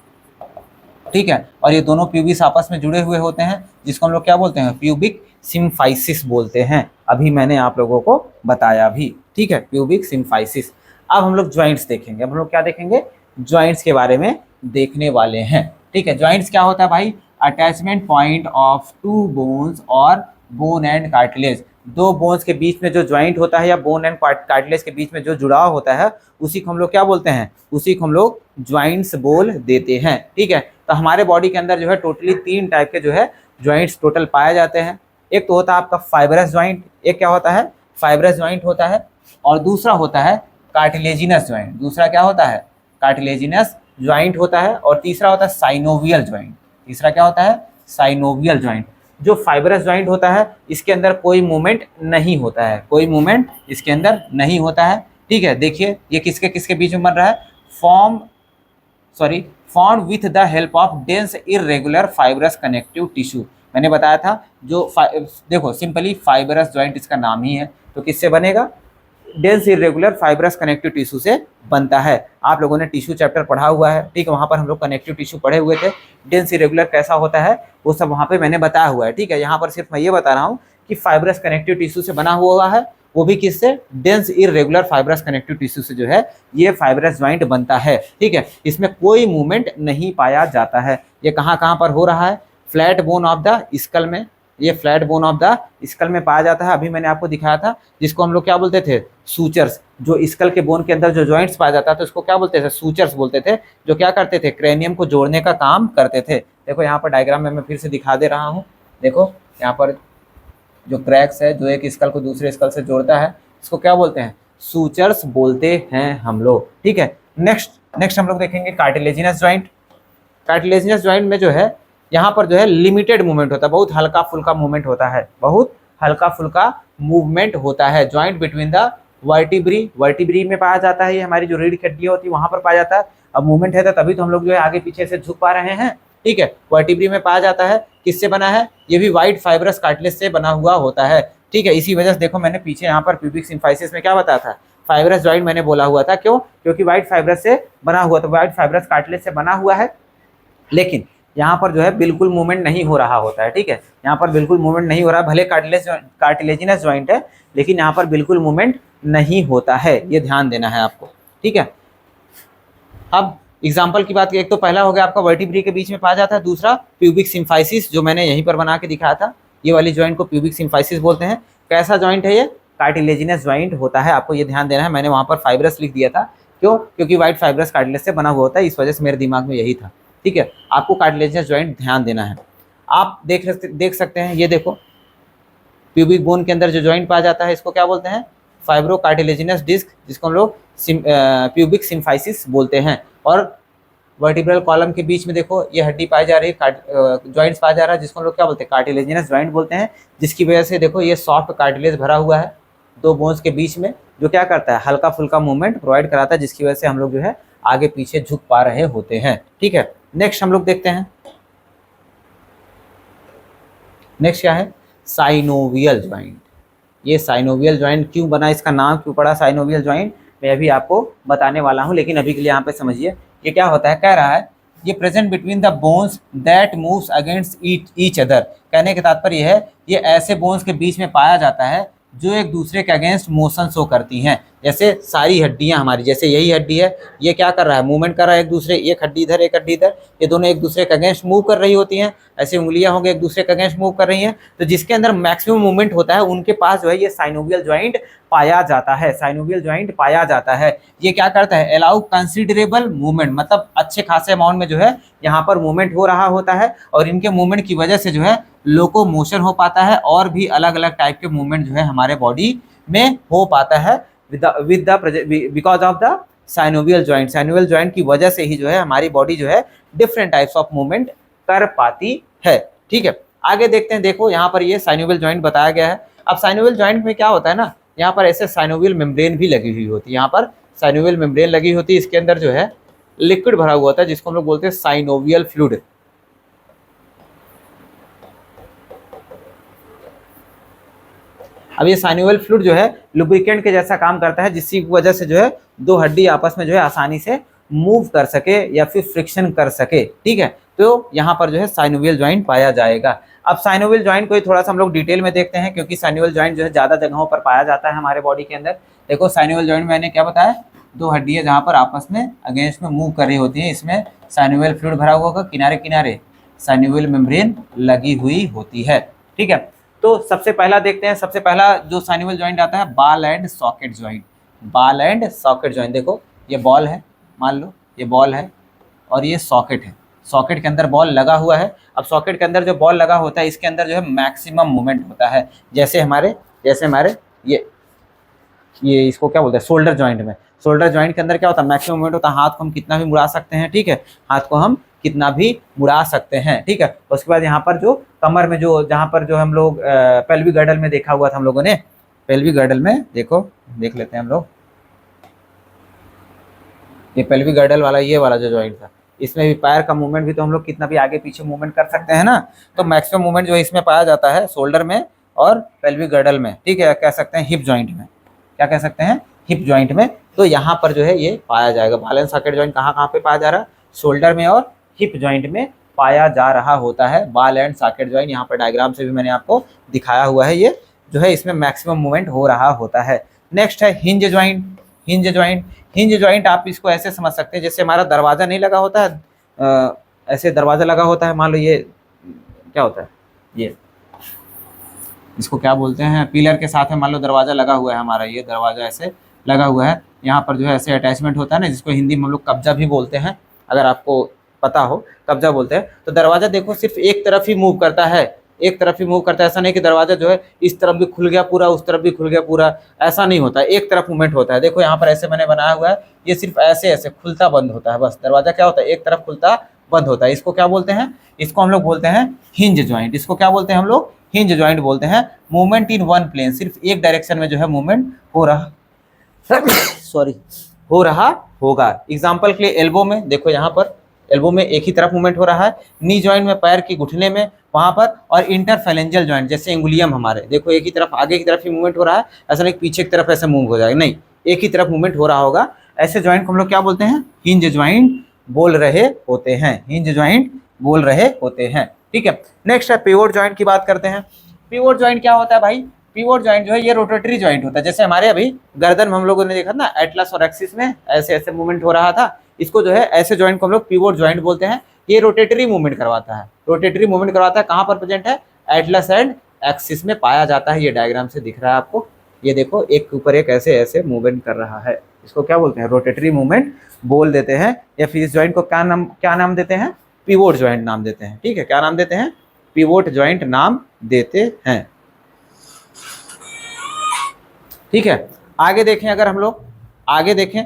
ठीक है। और ये दोनों प्यूबिस आपस में जुड़े हुए होते हैं, जिसको हम लोग क्या बोलते हैं, प्यूबिक सिम्फाइसिस बोलते हैं। अभी मैंने आप लोगों को बताया भी, ठीक है, प्यूबिक सिम्फाइसिस। अब हम लोग ज्वाइंट्स देखेंगे। अब हम लोग क्या देखेंगे, ज्वाइंट्स के बारे में देखने वाले हैं, ठीक है। ज्वाइंट्स क्या होता है भाई, अटैचमेंट पॉइंट ऑफ 2 बोन्स और बोन एंड कार्टिलेज। 2 बोन्स के बीच में जो ज्वाइंट होता है या बोन एंड कार्टिलेज के बीच में जो जुड़ाव होता है, उसी को हम लोग क्या बोलते हैं, उसी को हम लोग ज्वाइंट्स बोल देते हैं, ठीक है। तो हमारे बॉडी के अंदर जो है टोटली 3 टाइप के जो है ज्वाइंट्स टोटल पाए जाते हैं। एक तो होता है आपका फाइबरस ज्वाइंट, एक क्या होता है, फाइबरस ज्वाइंट होता है, और दूसरा होता है कार्टिलेजिनस ज्वाइंट। दूसरा क्या होता है, कार्टिलेजिनस ज्वाइंट होता है। और तीसरा होता है साइनोवियल ज्वाइंट। तीसरा क्या होता है, साइनोवियल ज्वाइंट। जो फाइबरस ज्वाइंट होता है इसके अंदर कोई मूवमेंट नहीं होता है, कोई मूवमेंट इसके अंदर नहीं होता है, ठीक है। देखिए ये किसके किसके बीच में बन रहा है, form with the help of dense irregular fibrous connective tissue. मैंने बताया था जो देखो सिंपली फाइबरस ज्वाइंट इसका नाम ही है, तो किससे बनेगा, dense irregular fibrous connective tissue से बनता है। आप लोगों ने टिश्यू चैप्टर पढ़ा हुआ है, ठीक है, वहाँ पर हम लोग कनेक्टिव टिश्यू पढ़े हुए थे। डेंस इरेगुलर कैसा होता है वो सब वहाँ पे मैंने बताया हुआ है, ठीक है। यहाँ पर सिर्फ मैं ये बता रहा हूँ कि फाइबरस कनेक्टिव टिश्यू से बना हुआ है, वो भी किससे, dense irregular fibrous connective tissue से जो है ये फाइबरस ज्वाइंट बनता है, ठीक है। इसमें कोई मूवमेंट नहीं पाया जाता है। ये कहाँ कहाँ पर हो रहा है, flat bone of the skull में, ये flat bone of the skull में पाया जाता है। अभी मैंने आपको दिखाया था, जिसको हम लोग क्या बोलते थे, सूचर्स। जो स्कल के बोन के अंदर जो जॉइंट्स पाया जाता था तो उसको क्या बोलते थे, सूचर्स बोलते थे, जो क्या करते थे, क्रेनियम को जोड़ने का काम करते थे। देखो यहाँ पर डायग्राम में मैं फिर से दिखा दे रहा हूँ। देखो यहाँ पर जो क्रैक्स है, जो एक स्कल को दूसरे स्कल से जोड़ता है, इसको क्या बोलते हैं, सूचर्स बोलते हैं हम लोग, ठीक है। नेक्स्ट हम लोग देखेंगे कार्टिलेजिनस ज्वाइंट। कार्टिलेजिनस ज्वाइंट में जो है यहाँ पर जो है लिमिटेड मूवमेंट होता है, बहुत हल्का फुल्का मूवमेंट होता है, बहुत हल्का फुल्का मूवमेंट होता है। ज्वाइंट बिटवीन द वर्टिब्री में पाया जाता है, ये हमारी जो रीढ़ की हड्डियाँ होती है वहाँ पर पाया जाता है। अब मूवमेंट है तो तभी तो हम लोग जो है आगे पीछे से झुक पा रहे हैं, ठीक है। वर्टिब्री में पाया जाता है, किससे बना है, ये भी वाइट फाइबरस कार्टिलेज से बना हुआ होता है, ठीक है। इसी वजह से देखो मैंने पीछे यहाँ पर प्यूबिक सिम्फाइसिस में क्या बताया था, फाइबरस ज्वाइंट मैंने बोला हुआ था, क्यों, क्योंकि वाइट फाइबरस से बना हुआ, तो वाइट फाइबरस कार्टिलेज से बना हुआ है। लेकिन यहाँ पर जो है बिल्कुल मूवमेंट नहीं हो रहा होता है, ठीक है, यहाँ पर बिल्कुल मूवमेंट नहीं हो रहा है, भले कार्टिलेजिनस जॉइंट है लेकिन यहाँ पर बिल्कुल मूवमेंट नहीं होता है, ये ध्यान देना है आपको, ठीक है। अब एग्जाम्पल की बात की, एक तो पहला हो गया आपका वर्टिब्री के बीच में पाया जाता है, दूसरा प्यूबिक सिम्फाइसिस जो मैंने यहीं पर बना के दिखाया था, ये वाली जॉइंट को प्यूबिक सिम्फाइसिस बोलते हैं। कैसा जॉइंट है ये? कार्टिलेजिनस जॉइंट होता है, आपको ये ध्यान देना है। मैंने वहाँ पर फाइब्रस लिख दिया था, क्यों? क्योंकि व्हाइट फाइब्रस कार्टिलेज से बना हुआ होता है, इस वजह से मेरे दिमाग में यही था, ठीक है। आपको कार्टिलेजिनस जॉइंट ध्यान देना है। आप देख सकते हैं, ये देखो प्यूबिक बोन के अंदर जो जॉइंट पाया जाता है इसको क्या बोलते हैं? फाइब्रो कार्टिलेजिनस डिस्क, जिसको हम लोग प्यूबिक सिम्फाइसिस बोलते हैं। और वर्टिब्रल कॉलम के बीच में देखो ये हड्डी पाई जा रही है, जॉइंट्स पाया जा रहा है, जिसको हम लोग क्या बोलते हैं? कार्टिलेजिनस जॉइंट बोलते हैं, जिसकी वजह से देखो ये सॉफ्ट कार्टिलेज भरा हुआ है दो बोन्स के बीच में, जो क्या करता है? हल्का फुल्का मूवमेंट प्रोवाइड कराता है, जिसकी वजह से हम लोग जो है आगे पीछे झुक पा रहे होते हैं, ठीक है। नेक्स्ट हम लोग देखते हैं, नेक्स्ट क्या है? Synovial joint. ये साइनोवियल जॉइंट क्यों बना, इसका नाम क्यों पड़ा साइनोवियल जॉइंट, मैं अभी आपको बताने वाला हूँ, लेकिन अभी के लिए यहाँ पे समझिए ये क्या होता है। कह रहा है ये present between the bones that moves against each other. कहने का तात्पर्य है ये ऐसे बोन्स के बीच में पाया जाता है जो एक दूसरे के अगेंस्ट मोशन शो करती हैं। जैसे सारी हड्डियां हमारी, जैसे यही हड्डी है, ये क्या कर रहा है? मूवमेंट कर रहा है एक दूसरे, एक हड्डी इधर एक हड्डी इधर, ये दोनों एक दूसरे के अगेंस्ट मूव कर रही होती हैं। ऐसे उंगलियां होंगे एक दूसरे के अगेंस्ट मूव कर रही हैं, तो जिसके अंदर मैक्सिमम मूवमेंट होता है उनके पास जो है ये साइनोवियल जॉइंट पाया जाता है। साइनोवियल जॉइंट पाया जाता है, ये क्या करता है? अलाउ कंसिडरेबल मूवमेंट, मतलब अच्छे खासे अमाउंट में जो है यहाँ पर मूवमेंट हो रहा होता है, और इनके मूवमेंट की वजह से जो है लोकोमोशन हो पाता है, और भी अलग अलग टाइप के मूवमेंट जो है हमारे बॉडी में हो पाता है because of the synovial joint. Synovial joint की वजह से ही जो है हमारी बॉडी जो है डिफरेंट टाइप्स ऑफ मूवमेंट कर पाती है, ठीक है। आगे देखते हैं, देखो यहाँ पर ये साइनोवियल जॉइंट बताया गया है। अब साइनोवियल जॉइंट में क्या होता है ना, यहाँ पर ऐसे साइनोवियल मेम्ब्रेन भी लगी हुई होती है, यहाँ पर साइनोवियल मेम्ब्रेन लगी होती है, इसके अंदर जो है लिक्विड भरा हुआ होता है, जिसको हम लोग बोलते हैं साइनोवियल फ्लूइड। अब ये साइनोवियल फ्लूइड जो है लुब्रिकेंट के जैसा काम करता है, जिसकी वजह से जो है दो हड्डी आपस में जो है आसानी से मूव कर सके या फिर फ्रिक्शन कर सके, ठीक है। तो यहाँ पर जो है साइनोवियल जॉइंट पाया जाएगा। अब साइनोवियल जॉइंट को थोड़ा सा हम लोग डिटेल में देखते हैं, क्योंकि साइनोवियल जॉइंट जो है ज़्यादा जगहों पर पाया जाता है हमारे बॉडी के अंदर। देखो साइनोवियल जॉइंट मैंने क्या बताया, दो हड्डी है जहाँ पर आपस में अगेंस्ट में मूव कर रही होती है, इसमें साइनोवियल फ्लूइड भरा हुआ होगा, किनारे किनारे साइनोवियल मेम्ब्रेन लगी हुई होती है, ठीक है। तो सबसे पहला देखते हैं, सबसे पहला जो साइनोवियल जॉइंट आता है ball and socket joint. Ball and socket joint, देखो ये बॉल है, मान लो ये बॉल है और ये सॉकेट है, सॉकेट के अंदर बॉल लगा हुआ है। अब सॉकेट के अंदर जो बॉल लगा होता है इसके अंदर जो है मैक्सिमम मूवमेंट होता है। जैसे हमारे ये इसको क्या बोलते हैं? शोल्डर जॉइंट में, शोल्डर जॉइंट के अंदर क्या होता है? मैक्सिमम मूवमेंट होता है। हाथ को हम कितना भी मुड़ा सकते हैं, ठीक है, हाथ को हम कितना भी मुड़ा सकते हैं, ठीक है। उसके बाद यहाँ पर जो कमर में जो जहाँ पर जो हम लोग पेल्विक गर्डल में देखा हुआ था हम लोगों ने, पेल्विक गर्डल में देखो, देख लेते हैं हम लोग, ये पेल्विक गर्डल वाला ये वाला जो जॉइंट था, इसमें भी पैर का मूवमेंट भी तो हम लोग कितना भी आगे पीछे मूवमेंट कर सकते हैं ना। तो मैक्सिमम मूवमेंट जो है इसमें पाया जाता है शोल्डर में और पेल्विक गर्डल में, ठीक है, कह सकते हैं हिप जॉइंट में, क्या कह सकते हैं? हिप जॉइंट में। तो यहाँ पर जो है ये पाया जाएगा। बॉल एंड सॉकेट जॉइंट कहाँ पे पाया जा रहा है? शोल्डर में और हिप जॉइंट में पाया जा रहा होता है बॉल एंड सॉकेट जॉइंट। यहाँ पर डायग्राम से भी मैंने आपको दिखाया हुआ है, ये जो है इसमें मैक्सिमम मूवमेंट हो रहा होता है। नेक्स्ट है hinge joint. Hinge joint, hinge joint आप इसको ऐसे समझ सकते हैं, जैसे हमारा दरवाज़ा नहीं लगा होता है, ऐसे दरवाज़ा लगा होता है, मान लो ये क्या होता है, ये इसको क्या बोलते हैं? पिलर के साथ में मान लो दरवाज़ा लगा हुआ है हमारा, ये दरवाज़ा ऐसे लगा हुआ है, यहाँ पर जो है ऐसे अटैचमेंट होता है ना, जिसको हिंदी में हम लोग कब्जा भी बोलते हैं, अगर आपको पता हो, कब्जा बोलते हैं। तो दरवाज़ा देखो सिर्फ एक तरफ ही मूव करता है, एक तरफ ही मूव करता है, ऐसा नहीं कि दरवाज़ा जो है इस तरफ भी खुल गया पूरा, उस तरफ भी खुल गया पूरा, ऐसा नहीं होता है, एक तरफ मूवमेंट होता है। देखो यहाँ पर ऐसे मैंने बनाया हुआ है, ये सिर्फ ऐसे ऐसे खुलता बंद होता है, बस दरवाज़ा क्या होता है? एक तरफ खुलता बंद होता है। इसको क्या बोलते हैं? इसको हम लोग बोलते हैं हिंज जॉइंट। इसको क्या बोलते हैं हम लोग? हिंज जॉइंट बोलते हैं। मूवमेंट इन वन प्लेन, सिर्फ एक डायरेक्शन में जो है मूवमेंट हो रहा सॉरी हो रहा होगा। एग्जाम्पल के लिए एल्बो में देखो, यहाँ पर एल्बो में एक ही तरफ मूवमेंट हो रहा है। नी जॉइंट में पैर की घुटने में वहाँ पर, और इंटरफेलेंजियल जॉइंट जैसे एंगुलियम हमारे, देखो एक ही तरफ आगे की तरफ ही मूवमेंट हो रहा है, ऐसा नहीं पीछे की तरफ ऐसे मूव हो जाएगा, नहीं, एक ही तरफ मूवमेंट हो रहा होगा। ऐसे जॉइंट को हम लोग क्या बोलते हैं? हिंज जॉइंट बोल रहे होते हैं, हिंज जॉइंट बोल रहे होते हैं, ठीक है। नेक्स्ट है पिवोट जॉइंट की बात करते हैं। पिवोट जॉइंट क्या होता है भाई? पिवोट जॉइंट जो है ये रोटेटरी जॉइंट होता है। जैसे हमारे अभी गर्दन में हम लोगों ने देखा ना, एटलस और एक्सिस में ऐसे ऐसे मूवमेंट हो रहा था, इसको जो है ऐसे जॉइंट को हम लोग पिवोट जॉइंट बोलते हैं। ये रोटेटरी मूवमेंट करवाता है, रोटेटरी मूवमेंट करवाता है। कहाँ पर प्रेजेंट है? एटलस एंड एक्सिस में पाया जाता है। ये डायग्राम से दिख रहा है आपको, ये देखो एक के ऊपर एक ऐसे ऐसे मूवमेंट कर रहा है, इसको क्या बोलते हैं? रोटेटरी मूवमेंट बोल देते हैं। या फिर इस जॉइंट को क्या नाम देते हैं? पिवोट जॉइंट नाम देते हैं, ठीक है। क्या नाम देते हैं? पिवोट जॉइंट नाम देते हैं, ठीक है। आगे देखें, अगर हम लोग आगे देखें,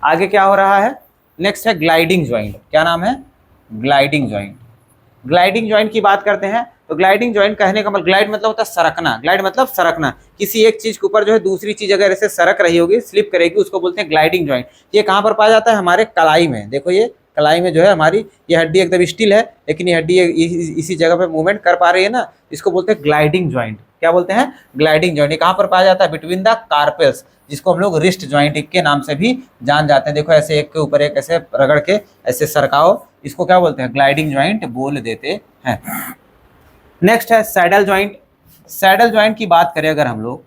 आगे क्या हो रहा है? नेक्स्ट है ग्लाइडिंग जॉइंट। क्या नाम है? Gliding joint. ग्लाइडिंग जॉइंट की बात करते हैं तो ग्लाइडिंग जॉइंट कहने का मतलब, ग्लाइड मतलब होता है सरकना, ग्लाइड मतलब सरकना। किसी एक चीज के ऊपर जो है दूसरी चीज अगर ऐसे सरक रही होगी, स्लिप करेगी, उसको बोलते हैं ग्लाइडिंग जॉइंट। ये कहाँ पर पाया जाता है? हमारे कलाई में। देखो ये कलाई में जो है हमारी ये हड्डी एकदम स्टिल है, लेकिन ये हड्डी इसी जगह पे मूवमेंट कर पा रही है ना, इसको बोलते हैं ग्लाइडिंग जॉइंट। क्या बोलते हैं? Gliding joint. ये कहाँ पर पाया जाता है? बिटवीन द कार्पेल्स, जिसको हम लोग रिस्ट जॉइंट के नाम से भी जान जाते हैं। देखो ऐसे एक के ऊपर एक ऐसे रगड़ के ऐसे सरकाओ, इसको क्या बोलते हैं? ग्लाइडिंग जॉइंट बोल देते हैं। नेक्स्ट है सैडल जॉइंट। सैडल जॉइंट की बात करें अगर हम लोग,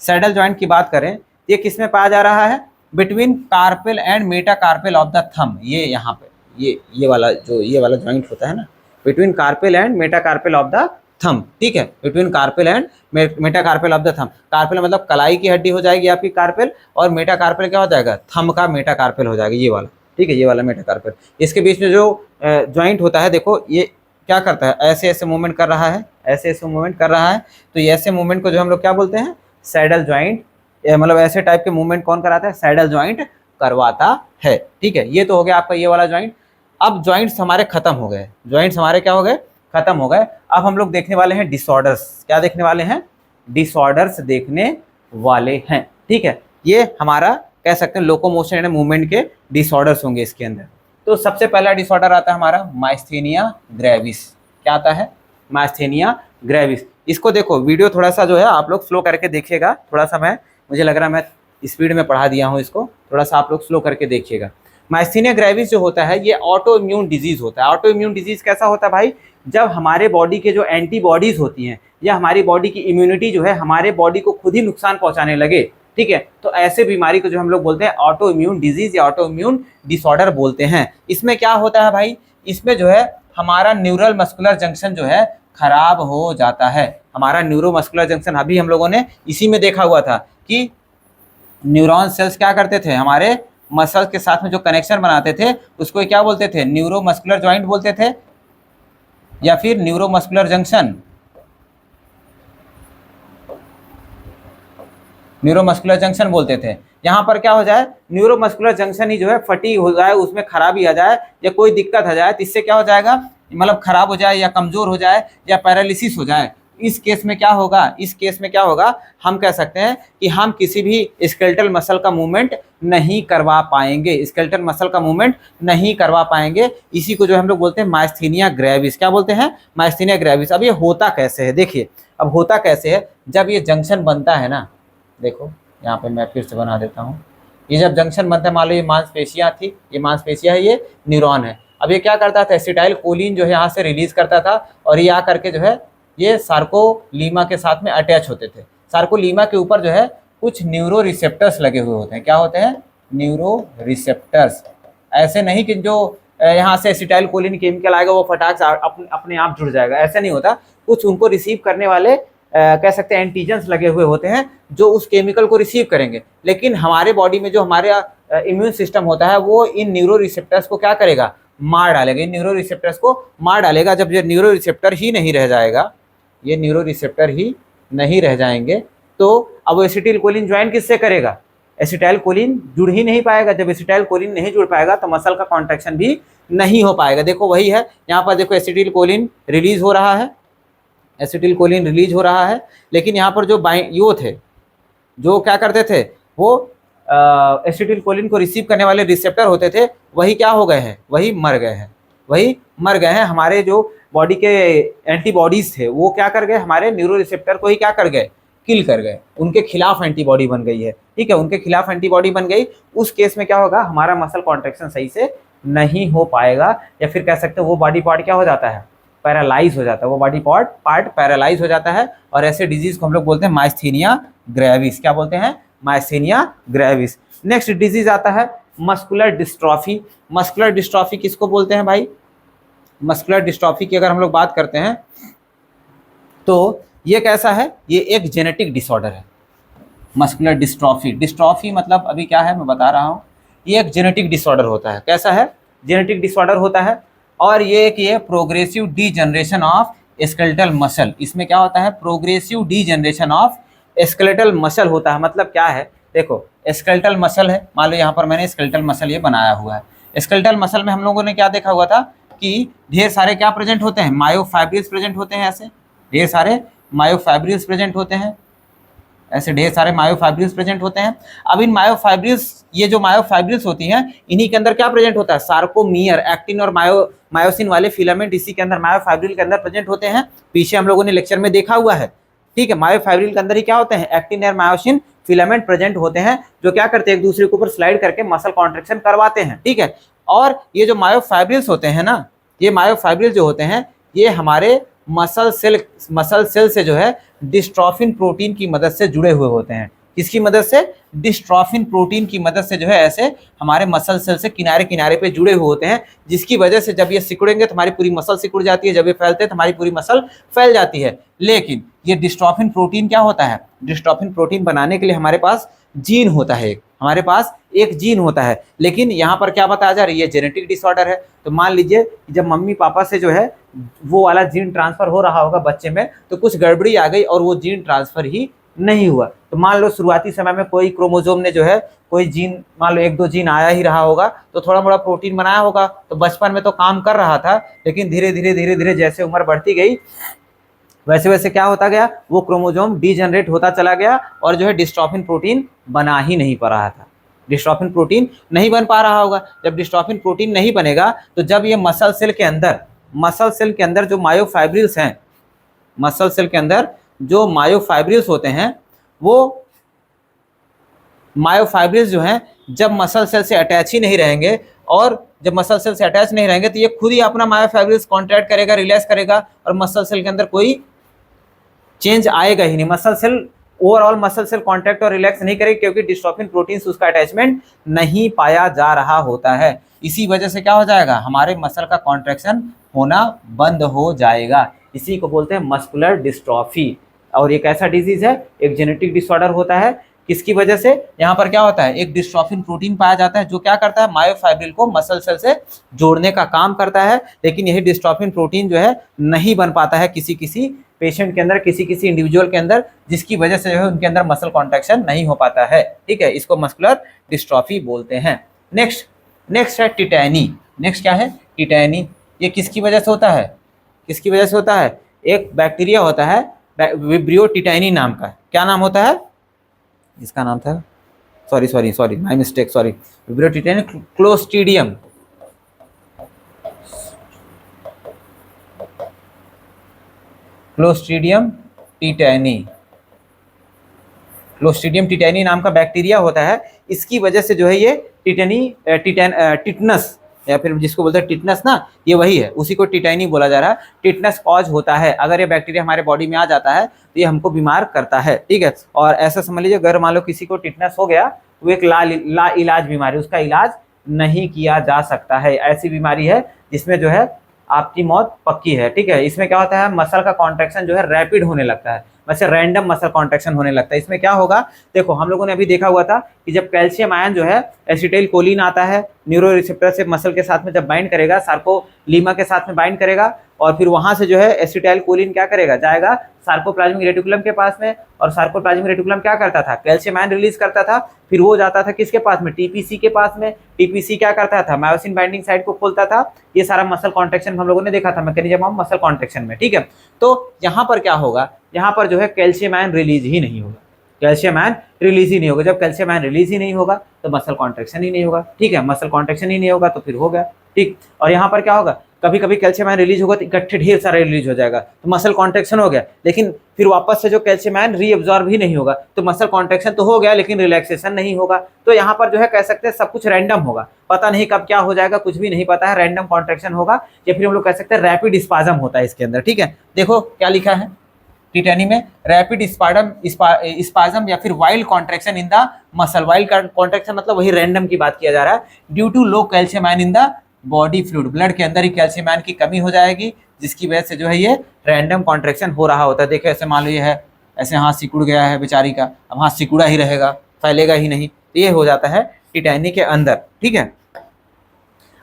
सैडल जॉइंट की बात करें, ये किस में पाया जा रहा है? Between carpal and metacarpal of the thumb. ये यहाँ पे ये वाला जो ये वाला जॉइंट होता है ना, between carpal and metacarpal of the thumb, ठीक है। Between carpal and metacarpal of the thumb. Carpal मतलब कलाई की हड्डी हो जाएगी आपकी कार्पेल, और मेटाकार्पेल क्या हो जाएगा? थंब का मेटाकार्पेल हो जाएगा, ये वाला, ठीक है, ये वाला मेटाकार्पेल। इसके बीच में जो जॉइंट होता है, देखो ये क्या करता है? ऐसे ऐसे मूवमेंट कर रहा है, ऐसे ऐसे मूवमेंट कर रहा है। तो ये ऐसे मूवमेंट को जो हम लोग क्या बोलते हैं? Saddle joint. मतलब ऐसे टाइप के मूवमेंट कौन कराता है? सैडल जॉइंट करवाता है, ठीक है। ये तो हो गया आपका ये वाला जॉइंट। अब जॉइंट्स हमारे खत्म हो गए, जॉइंट्स हमारे क्या हो गए? खत्म हो गए। अब हम लोग देखने वाले हैं डिसऑर्डर्स। क्या देखने वाले हैं? डिसऑर्डर्स देखने वाले हैं, ठीक है। ये हमारा कह सकते हैं लोकोमोशन एंड मूवमेंट के डिसऑर्डर्स होंगे इसके अंदर। तो सबसे पहला डिसऑर्डर आता है हमारा माइस्थेनिया ग्रेविस। क्या आता है? Myasthenia gravis. इसको देखो, वीडियो थोड़ा सा जो है आप लोग स्लो करके देखिएगा। थोड़ा सा मुझे लग रहा है मैं स्पीड में पढ़ा दिया हूँ इसको, थोड़ा सा आप लोग स्लो करके देखिएगा। माइस्थेनिया ग्रेविस जो होता है ये ऑटो इम्यून डिजीज होता है। ऑटो इम्यून डिजीज कैसा होता है भाई? जब हमारे बॉडी के जो एंटीबॉडीज होती हैं या हमारी बॉडी की इम्यूनिटी जो है हमारे बॉडी को खुद ही नुकसान पहुंचाने लगे, ठीक है, तो ऐसे बीमारी को जो हम लोग बोलते हैं ऑटो इम्यून डिजीज या ऑटो इम्यून डिसऑर्डर बोलते हैं। इसमें क्या होता है भाई? इसमें जो है हमारा न्यूरल मस्कुलर जंक्शन जो है खराब हो जाता है। हमारा न्यूरो मस्कुलर जंक्शन अभी हम लोगों ने इसी में देखा हुआ था कि न्यूरॉन सेल्स क्या करते थे? हमारे मसल्स के साथ में जो कनेक्शन बनाते थे उसको क्या बोलते थे? न्यूरो मस्कुलर जॉइंट बोलते थे या फिर neuro muscular junction, neuro muscular junction बोलते थे। यहाँ पर क्या हो जाए? न्यूरो मस्कुलर जंक्शन ही जो है फटी हो जाए, उसमें खराबी आ जाए या कोई दिक्कत आ जाए, तो इससे क्या हो जाएगा? मतलब खराब हो जाए या कमजोर हो जाए या पैरालिसिस हो जाए। इस केस में क्या होगा? इस केस में क्या होगा? हम कह सकते हैं कि हम किसी भी स्केलेटल मसल का मूवमेंट नहीं करवा पाएंगे, स्केलेटल मसल का मूवमेंट नहीं करवा पाएंगे। इसी को जो हम लोग बोलते हैं माइस्थेनिया ग्रेविस। क्या बोलते हैं? Myasthenia gravis. अब ये होता कैसे है? देखिए अब होता कैसे है, जब ये जंक्शन बनता है ना, देखो यहाँ पे मैं फिर से बना देता हूँ। ये जब जंक्शन बनता है, मान लो ये मांसपेशियाँ थी, ये मांसपेशियाँ है, ये न्यूरॉन है। अब ये क्या करता था? एसिटाइल कोलिन जो है यहाँ से रिलीज करता था और ये आ करके जो है ये सार्कोलीमा के साथ में अटैच होते थे। सार्कोलीमा के ऊपर जो है कुछ न्यूरो रिसेप्टर्स लगे हुए होते हैं। क्या होते हैं? Neuro receptors. ऐसे नहीं कि जो यहाँ से एसिटाइल कोलिन केमिकल आएगा वो फटाक से अपने आप जुड़ जाएगा, ऐसा नहीं होता। कुछ उनको रिसीव करने वाले कह सकते हैं एंटीजेंस लगे हुए होते हैं जो उस केमिकल को रिसीव करेंगे। लेकिन हमारे बॉडी में जो हमारे इम्यून सिस्टम होता है वो इन न्यूरो रिसेप्टर्स को क्या करेगा? मार डालेगा। इन न्यूरो रिसेप्टर्स को मार डालेगा। जब ये न्यूरो रिसेप्टर ही नहीं रह जाएगा, ये न्यूरो रिसेप्टर ही नहीं रह जाएंगे, तो अब एसिटिल कोलिन ज्वाइन किससे करेगा? एसिटाइल कोलिन जुड़ ही नहीं पाएगा। जब एसिटाइल कोलिन नहीं जुड़ पाएगा तो मसल का कॉन्ट्रैक्शन भी नहीं हो पाएगा। देखो वही है, यहाँ पर देखो एसिटिल कोलिन रिलीज हो रहा है, एसिटिल कोलिन रिलीज हो रहा है, लेकिन यहाँ पर जो यो थे जो क्या करते थे, वो एसिटिल कोलिन को रिसीव करने वाले रिसेप्टर होते थे, वही क्या हो गए हैं? वही मर गए हैं, वही मर गए हैं। हमारे जो बॉडी के एंटीबॉडीज थे वो क्या कर गए? हमारे न्यूरो रिसेप्टर को ही क्या कर गए? किल कर गए। उनके खिलाफ एंटीबॉडी बन गई है, ठीक है, उनके खिलाफ एंटीबॉडी बन गई। उस केस में क्या होगा? हमारा मसल कॉन्ट्रैक्शन सही से नहीं हो पाएगा, या फिर कह सकते हो वो बॉडी पार्ट क्या हो जाता है, पैरालाइज हो जाता है, वो बॉडी पार्ट पैरालाइज हो जाता है। और ऐसे डिजीज को हम लोग बोलते हैं माइस्थीनिया ग्रेविस। क्या बोलते हैं, माइस्थीनिया ग्रेविस। नेक्स्ट डिजीज आता है मस्कुलर डिस्ट्रॉफी। मस्कुलर डिस्ट्रॉफी किसको बोलते हैं भाई, मस्कुलर डिस्ट्रॉफी की अगर हम लोग बात करते हैं तो ये कैसा है, ये एक जेनेटिक डिसऑर्डर है। मस्कुलर डिस्ट्रॉफी, डिस्ट्रॉफी मतलब अभी क्या है मैं बता रहा हूँ, ये एक जेनेटिक डिसऑर्डर होता है। कैसा है, जेनेटिक डिसऑर्डर होता है। और ये progressive degeneration of skeletal muscle, इसमें क्या होता है, progressive degeneration of skeletal muscle होता है। मतलब क्या है, देखो स्केलेटल मसल है, मान लो यहाँ पर मैंने स्केलेटल मसल ये बनाया हुआ है। स्केलेटल मसल में हम लोगों ने क्या देखा हुआ था कि ढेर सारे क्या प्रेजेंट होते हैं, मायोफाइब्रिल्स प्रेजेंट होते हैं, ऐसे ढेर सारे मायोफाइब्रिल्स प्रेजेंट होते हैं, ऐसे ढेर सारे मायोफाइब्रिल्स प्रेजेंट होते हैं। अब इन मायोफाइब्रिल्स, ये जो मायोफाइब्रिल्स होती हैं, इन्हीं के अंदर क्या प्रेजेंट होता है, सार्कोमियर, एक्टिन और मायोसिन वाले फिलामेंट इसी के अंदर मायोफाइब्रिल के अंदर प्रेजेंट होते हैं। पीछे हम लोगों ने लेक्चर में देखा हुआ है, ठीक है। मायोफाइब्रिल के अंदर ही क्या होते हैं, एक्टिन और मायोसिन फिलामेंट प्रेजेंट होते हैं, जो क्या करते हैं, एक दूसरे के ऊपर स्लाइड करके मसल कॉन्ट्रेक्शन करवाते हैं, ठीक है। और ये जो मायोफाइब्रिल्स होते हैं ना, ये मायोफाइब्रिल जो होते हैं, ये हमारे मसल सेल से जो है डिस्ट्रोफिन प्रोटीन की मदद से जुड़े हुए होते हैं। किसकी मदद से, डिस्ट्रोफिन प्रोटीन की मदद से जो है ऐसे हमारे मसल सेल से किनारे किनारे पे जुड़े हुए होते हैं, जिसकी वजह से जब ये सिकुड़ेंगे तो हमारी पूरी मसल सिकुड़ जाती है, जब ये फैलते हैं तो हमारी पूरी मसल फैल जाती है। लेकिन ये डिस्ट्रोफिन प्रोटीन क्या होता है, डिस्ट्रोफिन प्रोटीन बनाने के लिए हमारे पास जीन होता है, हमारे पास एक जीन होता है। लेकिन यहाँ पर क्या बताया जा रहा है, ये जेनेटिक डिसऑर्डर है। तो मान लीजिए जब मम्मी पापा से जो है वो वाला जीन ट्रांसफर हो रहा होगा बच्चे में, तो कुछ गड़बड़ी आ गई और वो जीन ट्रांसफर ही नहीं हुआ। तो मान लो शुरुआती समय में कोई क्रोमोसोम ने जो है कोई जीन, मान लो एक दो जीन आया ही रहा होगा, तो थोड़ा मोड़ा प्रोटीन बनाया होगा, तो बचपन में तो काम कर रहा था, लेकिन धीरे धीरे जैसे उम्र बढ़ती गई वैसे वैसे क्या होता गया, वो क्रोमोसोम डीजनरेट होता चला गया और जो है डिस्ट्रोफिन प्रोटीन बना ही नहीं पा रहा था, डिस्ट्रोफिन प्रोटीन नहीं बन पा रहा होगा। जब डिस्ट्रोफिन प्रोटीन नहीं बनेगा तो जब ये मसल सेल के अंदर जो मायोफाइब्रिल्स हैं, मसल सेल के अंदर जो मायोफाइब्रिल्स होते हैं, वो मायोफाइब्रिल्स जो हैं जब मसल सेल से अटैच ही नहीं रहेंगे, और जब मसल सेल से अटैच नहीं रहेंगे तो ये खुद ही अपना मायोफाइब्रिल्स कॉन्ट्रैक्ट करेगा, रिलैक्स करेगा, और मसल सेल के अंदर कोई चेंज आएगा ही नहीं। Muscle cell overall muscle cell contract और रिलैक्स नहीं करेगी, क्योंकि डिस्ट्रोफिन प्रोटीन से उसका अटैचमेंट नहीं पाया जा रहा होता है। इसी वजह से क्या हो जाएगा, हमारे मसल का कॉन्ट्रैक्शन होना बंद हो जाएगा। इसी को बोलते हैं मस्कुलर डिस्ट्रॉफी। और ये कैसा डिजीज है, एक जेनेटिक डिसऑर्डर होता है। किसकी वजह से, यहाँ पर क्या होता है, एक डिस्ट्रोफिन प्रोटीन पाया जाता है जो क्या करता है, मायोफाइब्रिल को मसल सेल से जोड़ने का काम करता है। लेकिन यही डिस्ट्रोफिन प्रोटीन जो है नहीं बन पाता है किसी किसी पेशेंट के अंदर, किसी किसी इंडिविजुअल के अंदर, जिसकी वजह से जो है उनके अंदर मसल कॉन्ट्रैक्शन नहीं हो पाता है, ठीक है। इसको मस्कुलर डिस्ट्रॉफी बोलते हैं। नेक्स्ट है टिटैनी। नेक्स्ट क्या है, टिटैनी। ये किसकी वजह से होता है, किसकी वजह से होता है, एक बैक्टीरिया होता है विब्रियो टिटैनी नाम का। क्या नाम होता है इसका, नाम था, sorry my mistake, sorry, vibrio टिटैनी clostridium, clostridium टिटैनी नाम का बैक्टीरिया होता है। इसकी वजह से जो है ये टिटनस, या फिर जिसको बोलते हैं टिटनस ना, ये वही है, उसी को टिटैनी बोला जा रहा है। टिटनस कॉज होता है, अगर ये बैक्टीरिया हमारे बॉडी में आ जाता है तो ये हमको बीमार करता है, ठीक है। और ऐसा समझ लीजिए, अगर मान लो किसी को टिटनस हो गया तो एक ला इलाज बीमारी, उसका इलाज नहीं किया जा सकता है। ऐसी बीमारी है जिसमें जो है आपकी मौत पक्की है, ठीक है। इसमें क्या होता है, मसल का कॉन्ट्रैक्शन जो है रैपिड होने लगता है, वैसे रैंडम मसल कॉन्ट्रैक्शन होने लगता है। इसमें क्या होगा, देखो हम लोगों ने अभी देखा हुआ था कि जब कैल्शियम आयन जो है एसिटाइल कोलिन आता है, न्यूरो रिसेप्टर से मसल के साथ में जब बाइंड करेगा, सार्कोलीमा के साथ में बाइंड करेगा, और फिर वहां से जो है एसिटाइल कोलिन क्या करेगा, जाएगा सार्कोप्लाज्मिक रेटिकुलम के पास में, और सार्कोप्लाज्मिक रेटिकुलम क्या करता था, कैल्शियम आयन रिलीज करता था। फिर वो जाता था किसके पास में, टीपीसी के पास में। टीपीसी क्या करता था, मायोसिन बाइंडिंग साइट को खोलता था। ये सारा मसल कॉन्ट्रैक्शन हम लोगों ने देखा था मैकेनिज्म ऑफ मसल कॉन्ट्रैक्शन में, ठीक है। तो यहाँ पर क्या होगा, यहाँ पर जो है कैल्शियम आयन रिलीज ही नहीं होगा, कैल्शियम आयन रिलीज ही नहीं होगा। जब कैल्शियम आयन रिलीज ही नहीं होगा तो मसल कॉन्ट्रैक्शन ही नहीं होगा, ठीक है। मसल कॉन्ट्रैक्शन ही नहीं होगा तो फिर हो गया, ठीक। और यहाँ पर क्या होगा, कभी कभी कैल्शियम आयन रिलीज होगा तो इकट्ठे ढेर सारा रिलीज हो जाएगा, तो मसल कॉन्ट्रैक्शन हो गया, लेकिन फिर वापस से जो कैल्शियम आयन रीअब्जॉर्ब ही नहीं होगा, तो मसल कॉन्ट्रैक्शन तो हो गया लेकिन रिलैक्सेशन नहीं होगा। तो यहाँ पर जो है कह सकते हैं सब कुछ रैंडम होगा, पता नहीं कब क्या हो जाएगा, कुछ भी नहीं पता है, रैंडम कॉन्ट्रैक्शन होगा, या फिर हम लोग कह सकते हैं रैपिड स्पाज्म होता है इसके अंदर। ठीक है, देखो क्या लिखा है टिटैनी में, रैपिड स्पाज्म या फिर wild contraction in the muscle. Wild contraction मतलब वही रैंडम की बात किया जा रहा है, due to low calcium ion in the body fluid, blood के अंदर ही कैल्शियम आयन की कमी हो जाएगी, जिसकी वजह से जो है ये रैंडम कॉन्ट्रैक्शन हो रहा होता है। देखो ऐसे मान लो ये है, ऐसे हाथ सिकुड़ गया है बेचारी का, अब हाथ सिकुड़ा ही रहेगा, फैलेगा ही नहीं, तो ये हो जाता है टिटैनी के अंदर। ठीक है,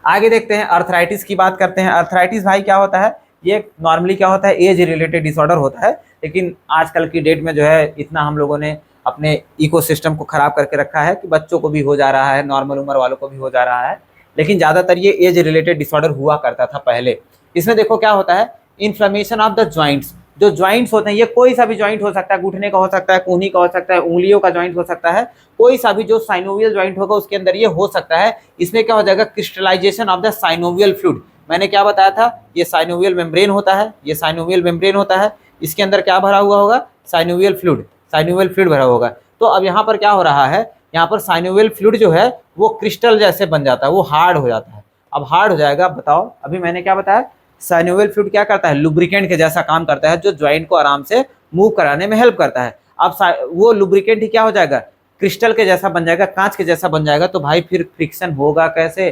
आगे देखते हैं, अर्थराइटिस की बात करते हैं। अर्थराइटिस भाई क्या होता है, ये नॉर्मली क्या होता है, एज रिलेटेड डिसऑर्डर होता है, लेकिन आजकल की डेट में जो है इतना हम लोगों ने अपने इकोसिस्टम को खराब करके रखा है कि बच्चों को भी हो जा रहा है, नॉर्मल उम्र वालों को भी हो जा रहा है, लेकिन ज़्यादातर ये एज रिलेटेड डिसऑर्डर हुआ करता था पहले। इसमें देखो क्या होता है, इन्फ्लेमेशन ऑफ द ज्वाइंट्स, जो ज्वाइंट्स होते हैं, ये कोई सा भी ज्वाइंट हो सकता है, घुटने का हो सकता है, कूहनी का हो सकता है, उंगलियों का ज्वाइंट हो सकता है, कोई सा भी जो साइनोवियल ज्वाइंट होगा उसके अंदर ये हो सकता है। इसमें क्या हो जाएगा, crystallisation of the synovial fluid. मैंने क्या बताया था, ये साइनोवियल मेम्ब्रेन होता है, ये साइनोवियल मेम्ब्रेन होता है, इसके अंदर क्या भरा हुआ होगा, साइनोवियल फ्लूइड, साइनोवियल फ्लूइड भरा होगा। तो अब यहाँ पर क्या हो रहा है, यहाँ पर साइनोवियल फ्लूइड जो है वो क्रिस्टल जैसे बन जाता है, वो हार्ड हो जाता है। अब हार्ड हो जाएगा, बताओ अभी मैंने क्या बताया, साइनोवियल फ्लूइड क्या करता है, लुब्रिकेंट के जैसा काम करता है, जो ज्वाइंट को आराम से मूव कराने में हेल्प करता है। अब वो लुब्रिकेंट ही क्या हो जाएगा, क्रिस्टल के जैसा बन जाएगा, कांच के जैसा बन जाएगा, तो भाई फिर फ्रिक्शन होगा कैसे,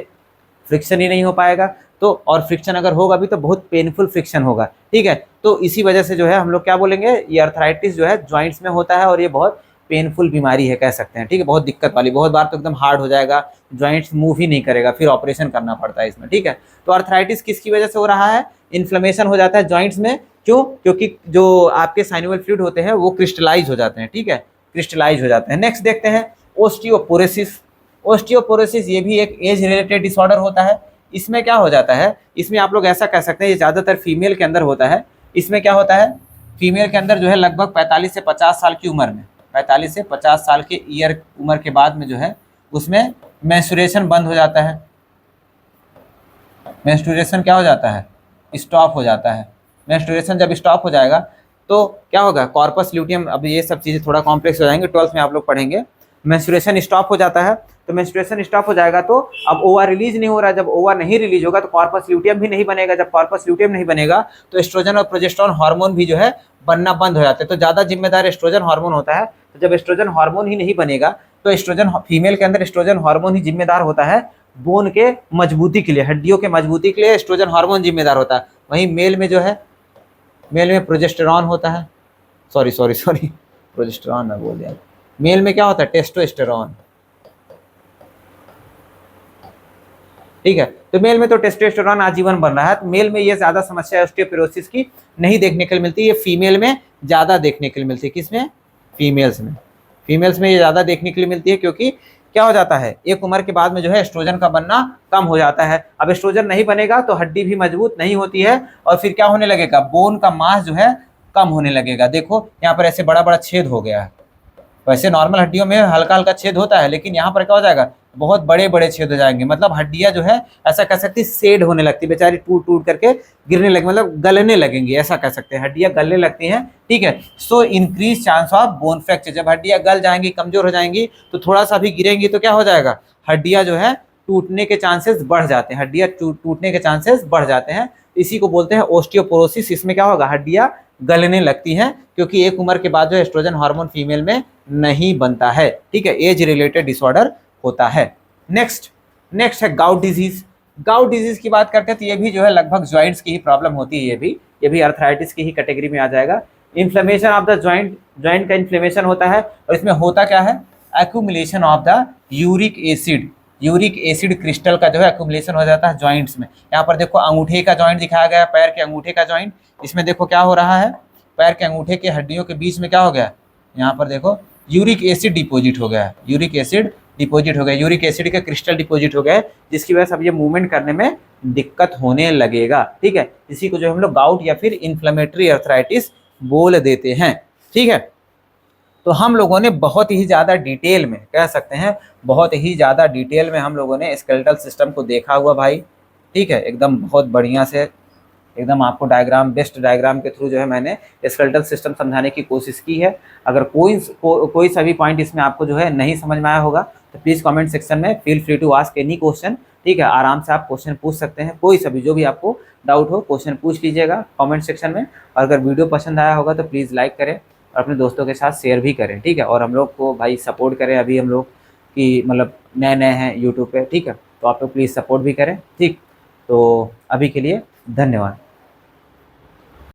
फ्रिक्शन ही नहीं हो पाएगा। तो और फ्रिक्शन अगर होगा भी तो बहुत पेनफुल फ्रिक्शन होगा। ठीक है, तो इसी वजह से जो है हम लोग क्या बोलेंगे, ये अर्थराइटिस जो है ज्वाइंट्स में होता है और ये बहुत पेनफुल बीमारी है कह सकते हैं। ठीक है, बहुत दिक्कत वाली, बहुत बार तो एकदम हार्ड हो जाएगा, ज्वाइंट्स मूव ही नहीं करेगा, फिर ऑपरेशन करना पड़ता है इसमें। ठीक है, तो अर्थराइटिस किसकी वजह से हो रहा है, इन्फ्लेमेशन हो जाता है ज्वाइंट्स में, क्यों, क्योंकि जो आपके साइनोवियल फ्लूइड होते हैं वो क्रिस्टलाइज हो जाते हैं। ठीक है, क्रिस्टलाइज हो जाते हैं। नेक्स्ट देखते हैं ओस्टियोपोरोसिस। ओस्टियोपोरोसिस ये भी एक एज रिलेटेड डिसऑर्डर होता है। इसमें क्या हो जाता है, इसमें आप लोग ऐसा कह सकते हैं, ये ज़्यादातर फीमेल के अंदर होता है। इसमें क्या होता है, फीमेल के अंदर जो है लगभग 45 से 50 साल की उम्र में, 45 से 50 साल के ईयर उम्र के बाद में जो है उसमें मेंस्ट्रुएशन बंद हो जाता है। मेंस्ट्रुएशन क्या हो जाता है, स्टॉप हो जाता है। मेंस्ट्रुएशन जब स्टॉप हो जाएगा तो क्या होगा, कॉर्पस ल्यूटियम, अब ये सब चीज़ें थोड़ा कॉम्प्लेक्स हो जाएंगे, 12th में आप लोग पढ़ेंगे। मेंस्ट्रुएशन स्टॉप हो जाता है, तो मेंस्ट्रुएशन स्टॉप हो जाएगा तो अब ओवा रिलीज नहीं हो रहा है, जब ओवा नहीं रिलीज होगा तो कॉर्पस ल्यूटियम भी नहीं बनेगा, जब कॉर्पस ल्यूटियम नहीं बनेगा तो एस्ट्रोजन और प्रोजेस्टेरोन हार्मोन भी जो है बनना बंद हो जाते हैं। तो ज़्यादा जिम्मेदार एस्ट्रोजन हार्मोन होता है, तो जब एस्ट्रोजन हार्मोन ही नहीं बनेगा तो एस्ट्रोजन, फीमेल के अंदर एस्ट्रोजन हार्मोन ही जिम्मेदार होता है बोन के मजबूती के लिए, हड्डियों के मजबूती के लिए एस्ट्रोजन हार्मोन जिम्मेदार होता है। वहीं मेल में जो है, मेल में प्रोजेस्टेरॉन होता है, सॉरी प्रोजेस्टेरॉन मैं बोल दिया, मेल में क्या होता है, टेस्टोस्टेरॉन। ठीक है, तो मेल में तो टेस्टोस्टेरॉन आजीवन बन रहा है, तो मेल में ये ज्यादा समस्या ऑस्टियोपोरोसिस की नहीं देखने के लिए मिलती है, ये फीमेल में ज्यादा देखने के लिए मिलती है। किसमें, फीमेल्स में, फीमेल्स में ये ज्यादा देखने के लिए मिलती है, क्योंकि क्या हो जाता है, एक उम्र के बाद में जो है एस्ट्रोजन का बनना कम हो जाता है। अब एस्ट्रोजन नहीं बनेगा तो हड्डी भी मजबूत नहीं होती है, और फिर क्या होने लगेगा, बोन का मास जो है कम होने लगेगा। देखो यहाँ पर ऐसे बड़ा बड़ा छेद हो गया है, वैसे नॉर्मल हड्डियों में हल्का हल्का छेद होता है, लेकिन यहाँ पर क्या हो जाएगा, बहुत बड़े बड़े छेद हो जाएंगे, मतलब हड्डियां जो है ऐसा कह सकती है सेड होने लगती है, बेचारी टूट टूट करके गिरने लगे, मतलब गलने लगेंगी, ऐसा कह सकते हैं, हड्डियां गलने लगती हैं। ठीक है, so increase chance of bone fracture, जब हड्डियां गल जाएंगी, कमजोर हो जाएंगी, तो थोड़ा सा भी गिरेंगी तो क्या हो जाएगा, हड्डियां जो है टूटने के चांसेस बढ़ जाते हैं, हड्डियां टूटने के चांसेस बढ़ जाते हैं। इसी को बोलते हैं ओस्टियोपोरोसिस। इसमें क्या होगा, हड्डियां गलने लगती हैं, क्योंकि एक उम्र के बाद जो एस्ट्रोजन हार्मोन फीमेल में नहीं बनता है। ठीक है, एज रिलेटेड डिसऑर्डर होता है। नेक्स्ट है गाउट डिजीज। गाउट डिजीज की बात करते हैं तो ये भी जो है लगभग ज्वाइंट्स की ही प्रॉब्लम होती है, ये भी अर्थराइटिस की ही कैटेगरी में आ जाएगा। इन्फ्लेमेशन ऑफ द ज्वाइंट का इन्फ्लेमेशन होता है, और इसमें होता क्या है, accumulation of the uric acid crystal का जो है एक्यूमुलेशन हो जाता है ज्वाइंट्स में। यहाँ पर देखो अंगूठे का ज्वाइंट दिखाया गया, पैर के अंगूठे का ज्वाइंट, इसमें देखो क्या हो रहा है, पैर के अंगूठे के हड्डियों के बीच में क्या हो गया, यहाँ पर देखो यूरिक एसिड डिपॉजिट हो गया है, यूरिक एसिड का क्रिस्टल डिपॉजिट हो गया है, जिसकी वजह से अब ये मूवमेंट करने में दिक्कत होने लगेगा। ठीक है, इसी को जो हम लोग गाउट या फिर इन्फ्लेमेटरी अर्थराइटिस बोल देते हैं। ठीक है, तो हम लोगों ने बहुत ही ज़्यादा डिटेल में, कह सकते हैं बहुत ही ज़्यादा डिटेल में हम लोगों ने स्केलेटल सिस्टम को देखा हुआ भाई। ठीक है, एकदम बहुत बढ़िया से एकदम आपको डायग्राम, बेस्ट डायग्राम के थ्रू जो है मैंने स्केलेटल सिस्टम समझाने की कोशिश की है। अगर कोई सा भी पॉइंट इसमें आपको जो है नहीं समझ में आया होगा तो प्लीज़ कमेंट सेक्शन में feel free to ask any question. ठीक है, आराम से आप क्वेश्चन पूछ सकते हैं, कोई सा भी जो भी आपको डाउट हो क्वेश्चन पूछ लीजिएगा कमेंट सेक्शन में। और अगर वीडियो पसंद आया होगा तो प्लीज़ लाइक करें और अपने दोस्तों के साथ शेयर भी करें। ठीक है, और हम लोग को भाई सपोर्ट करें, अभी हम लोग की मतलब नए नए हैं यूट्यूब पे। ठीक है, तो आप लोग प्लीज़ सपोर्ट भी करें। ठीक, तो अभी के लिए धन्यवाद।